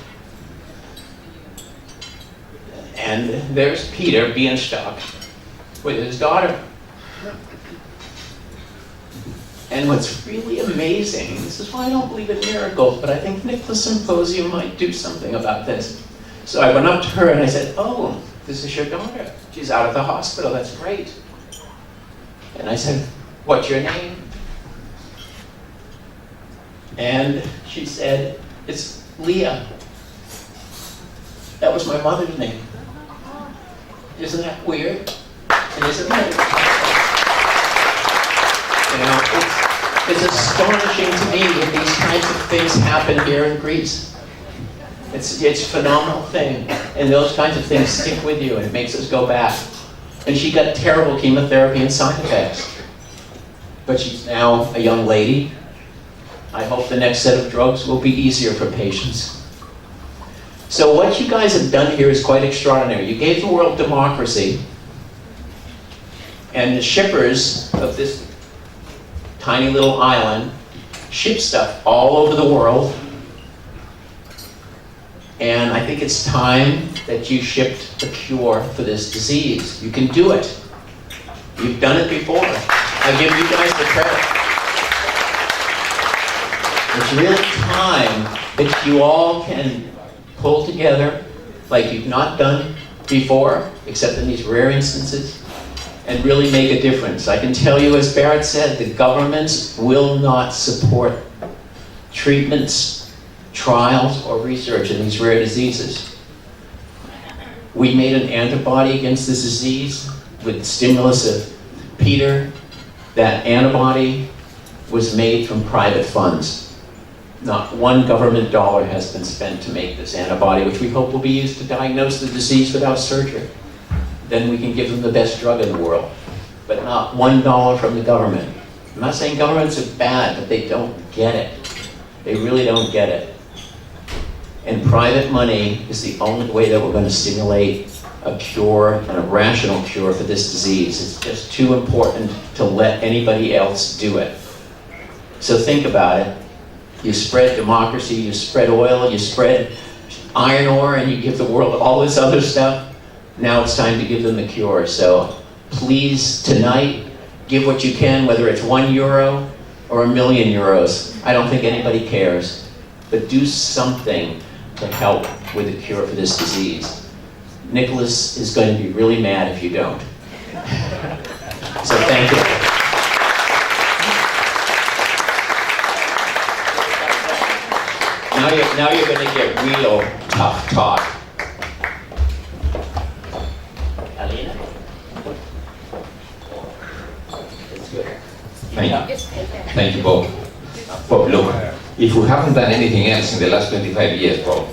And there's Peter Bienstock with his daughter. And what's really amazing, this is why I don't believe in miracles, but I think Nicholas Symposium might do something about this. So I went up to her and I said, oh, this is your daughter. She's out of the hospital, that's great. And I said, what's your name? And she said, it's Leah. That was my mother's name. Isn't that weird? And isn't that... You know, it's astonishing to me that these kinds of things happen here in Greece. It's a phenomenal thing. And those kinds of things stick with you and it makes us go back. And she got terrible chemotherapy and side effects. But she's now a young lady. I hope the next set of drugs will be easier for patients. So what you guys have done here is quite extraordinary. You gave the world democracy. And the shippers of this tiny little island ship stuff all over the world. And I think it's time that you shipped a cure for this disease. You can do it. You've done it before. I give you guys the credit. It's really time that you all can pull together like you've not done before, except in these rare instances, and really make a difference. I can tell you, as Barrett said, the governments will not support treatments, trials, or research in these rare diseases. We made an antibody against this disease with the stimulus of Peter. That antibody was made from private funds. Not one government dollar has been spent to make this antibody, which we hope will be used to diagnose the disease without surgery. Then we can give them the best drug in the world. But not $1 from the government. I'm not saying governments are bad, but they don't get it. They really don't get it. And private money is the only way that we're going to stimulate a cure, and a rational cure for this disease. It's just too important to let anybody else do it. So think about it. You spread democracy, you spread oil, you spread iron ore, and you give the world all this other stuff. Now it's time to give them the cure. So please, tonight, give what you can, whether it's €1 or €1,000,000. I don't think anybody cares. But do something to help with the cure for this disease. Nicholas is going to be really mad if you don't. So thank you. Now you're going to get real tough talk. Alina? It's good. Thank you. Thank you, Bob. Bob, look, if we haven't done anything else in the last 25 years, Bob,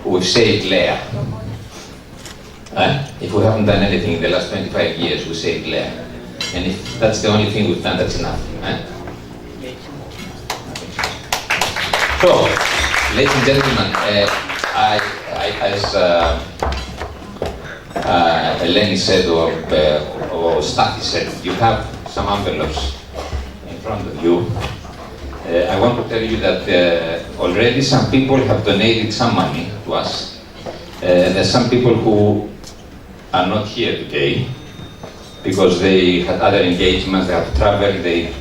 we've saved Leah. If we haven't done anything in the last 25 years, we saved Leah. And if that's the only thing we've done, that's enough. So, ladies and gentlemen, I As Eleni said, or Stati said, you have some envelopes in front of you. I want to tell you that already some people have donated some money to us. There's some people who are not here today because they had other engagements, they have traveled, they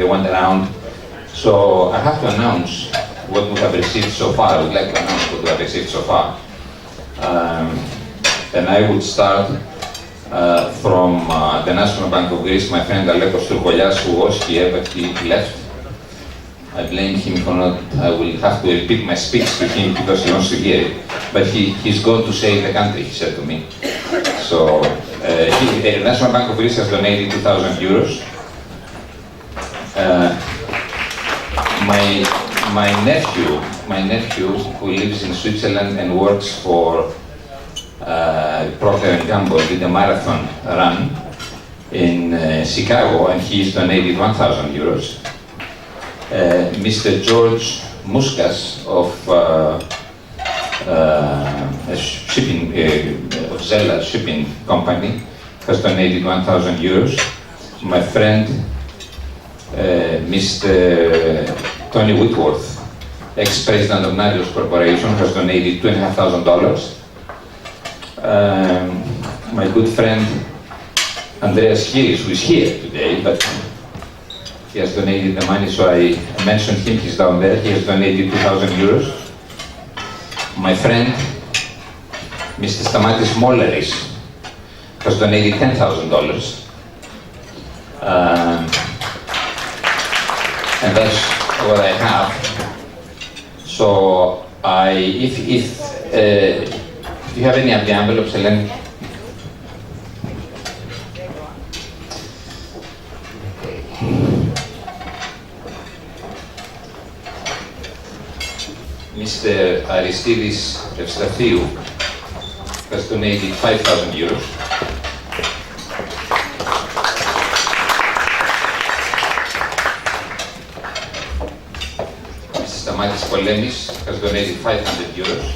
went around. So I have to announce what we have received so far. I would like to announce what we have received so far. And I would start from the National Bank of Greece, my friend Alekos Turkolias, who was here, but he left. I blame him for not, I will have to repeat my speech to him because he wants to hear it. But he's going to save the country, he said to me. So, the National Bank of Greece has donated 2,000 euros. My nephew, who lives in Switzerland and works for Procter & Gamble, did a marathon run in Chicago, and he's donated 1,000 euros. Mr. George Muskas of Zella Shipping Company has donated 1,000 euros. My friend, Mr. Tony Whitworth, ex-president of Narios Corporation, has donated $2,500. My good friend Andreas Hiris, who is here today, but he has donated the money, so I mentioned him, he's down there. He has donated 2,000 euros. My friend, Mr. Stamatis Moleris, has donated $10,000. And that's what I have. So if you have any of the envelopes, Helen. Mr. Aristidis Evstathiou has donated 5,000 euros. Mr. Stamatis Polemis has donated 500 euros.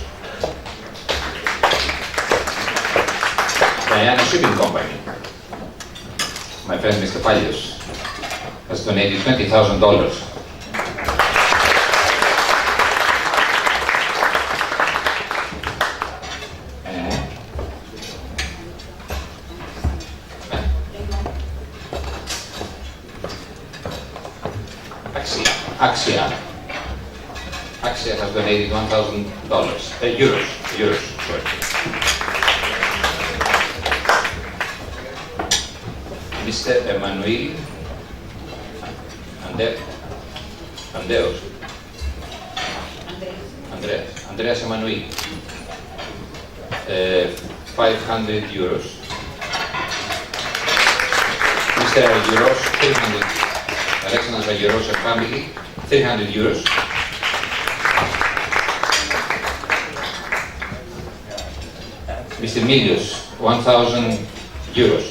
Diana Shipping Company, my friend Mr. Palios, has donated $20,000. Axia has donated $1,000, euros, sorry. Mr. Emmanuel Andreas Emmanuel, 500 euros. Mr. Agiros, 300, Alexander Agiros and family, 300 euros. Mr. Milios, 1,000 euros.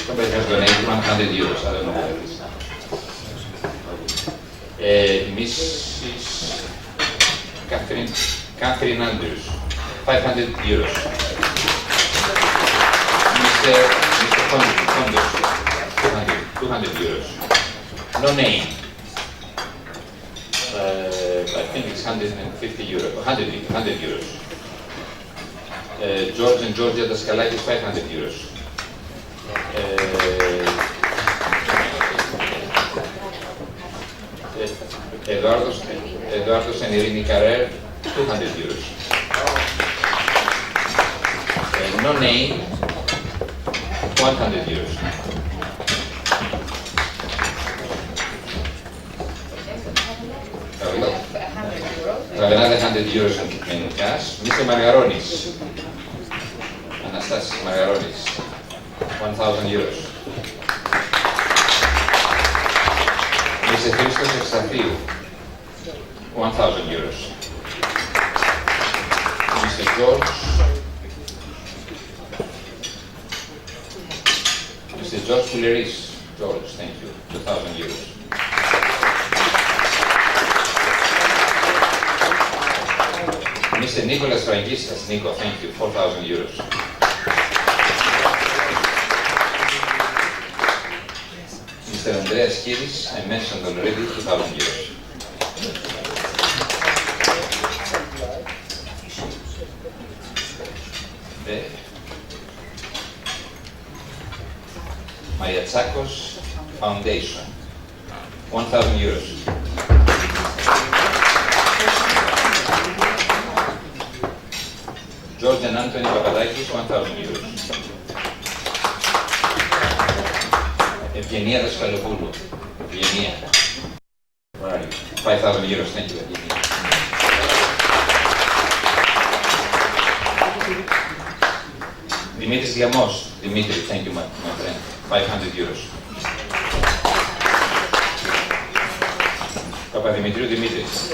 Somebody has donated 100 euros, I don't know what it is. Mrs. Catherine Andrews, 500 euros. Mr. Condos, 200 euros. No name. I think it's 150 euros, 100 euros. George and Georgia Daskalakis, 500 euros. Eduardos and Irini Carrer, 200 euros. No name, 100 euros. We have another 100 euros in cash. Mr. Margaronis, Anastasis Margaronis, 1,000 euros. Mr. Christos Evstathiou, 1,000 euros. Mr. Mr. George. Mr. George Fuleris. George, thank you. 2,000 euros. Mr. Nicholas Frangistas. Nico, thank you. 4,000 euros. Mr. Andreas Kiris, I mentioned already, 2,000 euros. Mariatsakos Foundation, 1,000 euros. George and Anthony Papadakis, 1,000 euros. Evgenia Daskalopoulou, Evgenia. Where are you? 5,000 euros, thank you, Evgenia. Dimitris Liamos, Dimitri, thank you, my friend. 500 euros. Papadimitriou Dimitris.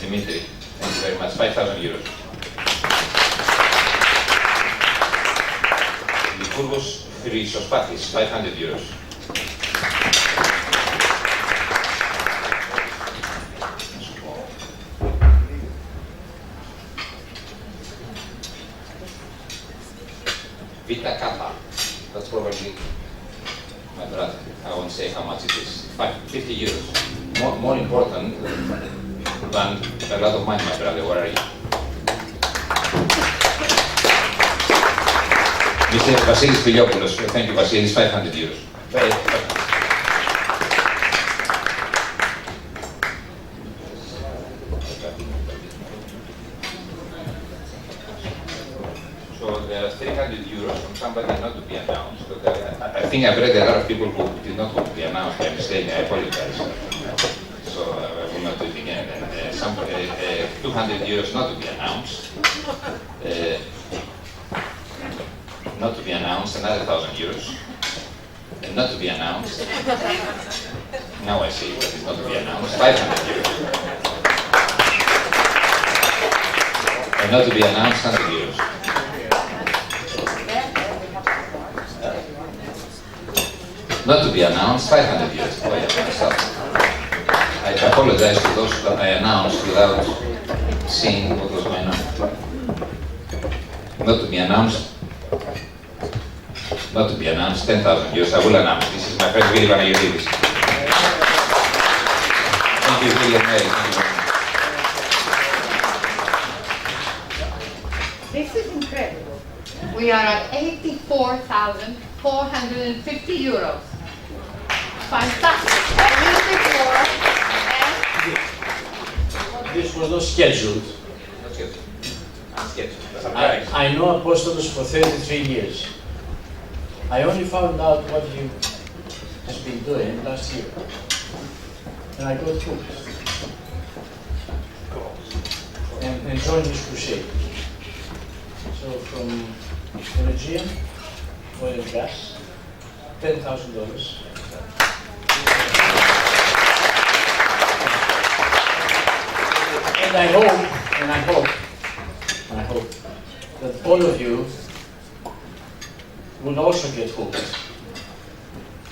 Dimitri, thank you very much. 5,000 euros. Lykourgos Chrysospathis, 500 euros. Vita Kappa, that's probably my brother. I won't say how much it is. 50 euros. More important than a lot of money, my brother. Where are you? Mr. Vasilis Piliopoulos, thank you, Vasilis, 500 euros. So there are 300 euros from somebody not to be announced. But I think I've read a lot of people who did not want to be announced by mistake. I apologize. So I will not do it again. 200 euros not to be announced. Not to be announced, another 1,000 euros. And not to be announced. Now I see what is not to be announced. 500 euros. And not to be announced, 100 euros. Not to be announced, 500 euros. Oh, yeah, myself. I apologize to those that I announced without seeing what was going on. Not to be announced. Not to be announced, 10,000 euros. I will announce. This is my friend Willy Panagiotis. Thank you, Willy and Mary. Thank you very much. This is incredible. We are at 84,450 euros. Fantastic. A little bit more. This was not scheduled. Not scheduled. Scheduled. I know Apostolos for 33 years. I only found out what he has been doing last year. And I got hooked. And joined his crusade. So from Energean, oil and gas, $10,000. And I hope that all of you will also get hooked.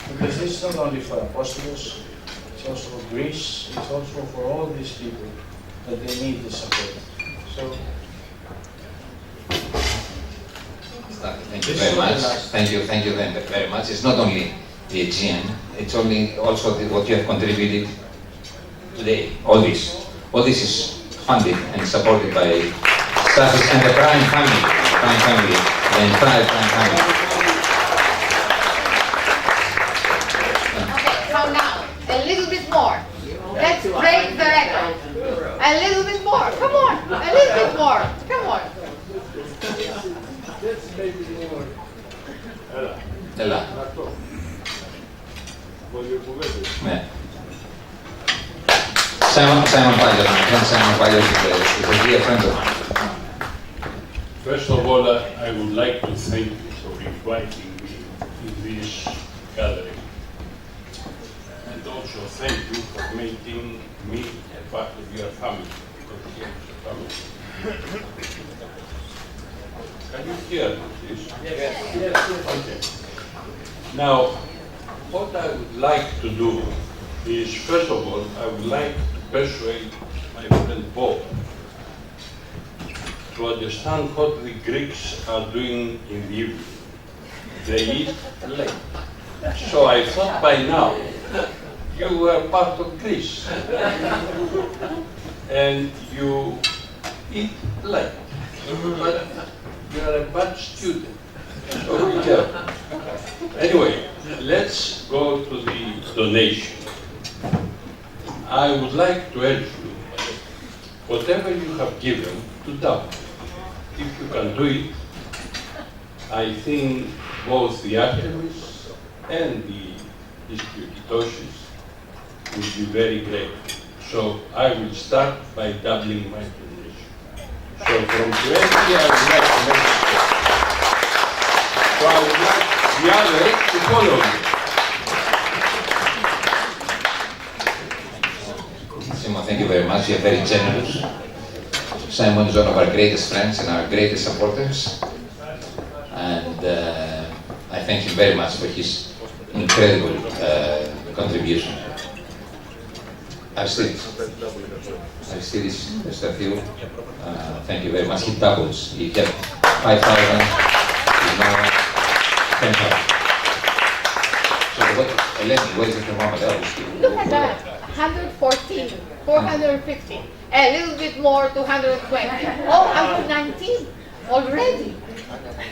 Because this is not only for Apostolos, it's also for Greece, it's also for all these people that they need the support. So, thank you very much. Thank you very much. It's not only the Aegean, it's also what you have contributed today. All this is funded and supported by Stathis and the Prime family, the entire Prime family. A little bit more. Let's break the record. A little bit more. Come on. A little bit more. Come on. Έλα. Ναι. Simon Pilot, my friend Simon Pilot is a dear friend of mine. First of all, I would like to thank you for inviting me to this gathering. And also thank you for making me a part of your family, because here is a family. Can you hear me, please? Yes. Okay. Now, what I would like to do is, first of all, I would like to persuade my friend Bob to understand what the Greeks are doing in the evening. They eat late. So I thought by now you were part of Greece. And you eat late. But you are a bad student. So be careful. Anyway, let's go to the donation. I would like to urge you, whatever you have given, to double. If you can do it, I think both the Artemis and the Histiocytosis will be very grateful. So I will start by doubling my donation. So from 20, I would like to make it. So I would like the others to follow me. Simon, thank you very much. You're very generous. Simon is one of our greatest friends and our greatest supporters. And I thank him very much for his incredible contribution. Aristides Strathiou, thank you very much. He doubles. He kept 5,000, he's now 10,000. So what is the thermometer? Look at that, 114, 450, a little bit more to 120. Oh, 119 already.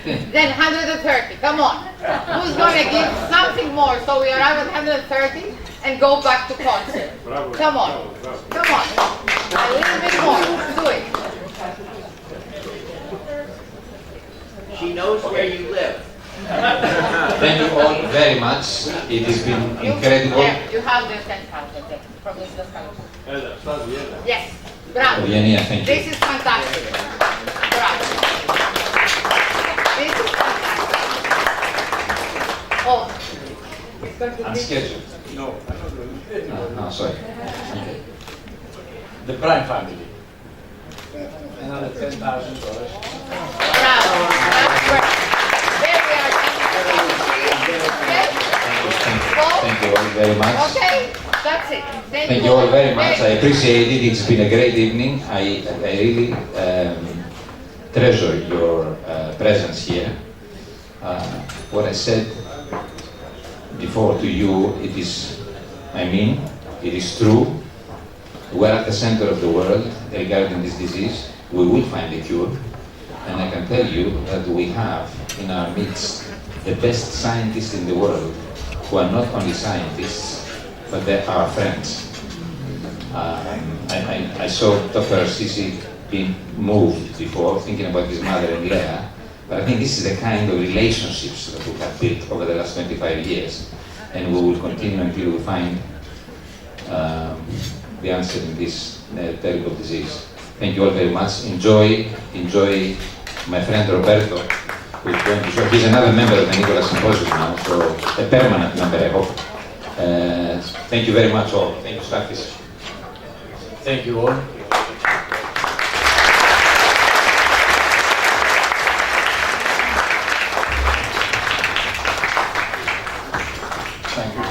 Then 130, come on. Who's going to give something more so we arrive at 130 and go back to concert? Come on, come on. A little bit more, do it. She knows where you live. Thank you all very much. It has been incredible. Yeah, you have the 10,000 there from Mr. Scalzo. Yes, bravo. Eugenia, thank you. This is fantastic. Bravo. This is fantastic. Oh, it's going to be... Unscheduled. No, sorry. The Prime family. Another $10,000. Bravo. That's great. There we are. Thank you all very much. Okay, that's it. Thank you all very much. I appreciate it. It's been a great evening. I really treasure your presence here. What I said before to you, it is, I mean, it is true. We're at the center of the world regarding this disease. We will find a cure. And I can tell you that we have in our midst the best scientists in the world who are not only scientists, but they are our friends. I saw Dr. Sisi being moved before, thinking about his mother and Leah, but I think this is the kind of relationships that we have built over the last 25 years, and we will continue until we find the answer in this terrible disease. Thank you all very much. Enjoy my friend Roberto, who is going to show. He's another member of the Nicola Symposium now, so a permanent member, I hope. Thank you very much all. Thank you, Stathis. Thank you all. Thank you for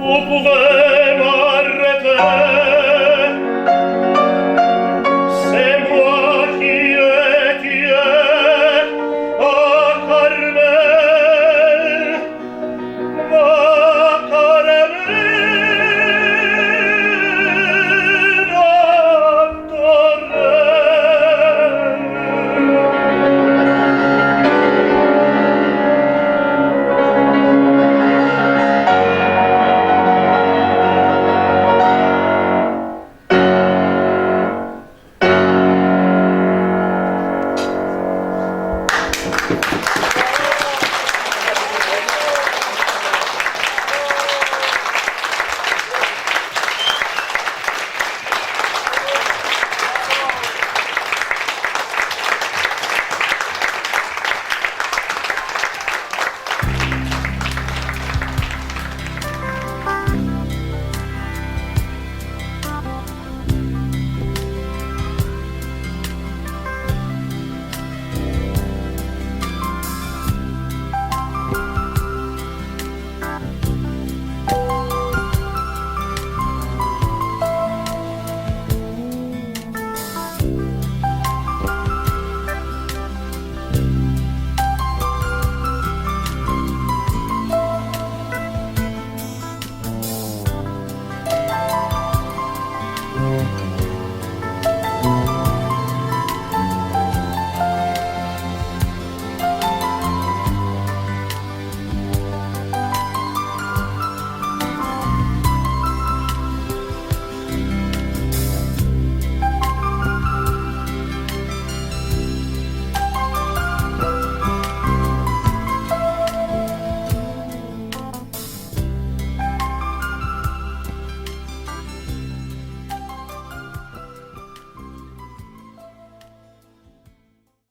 Vous pouvez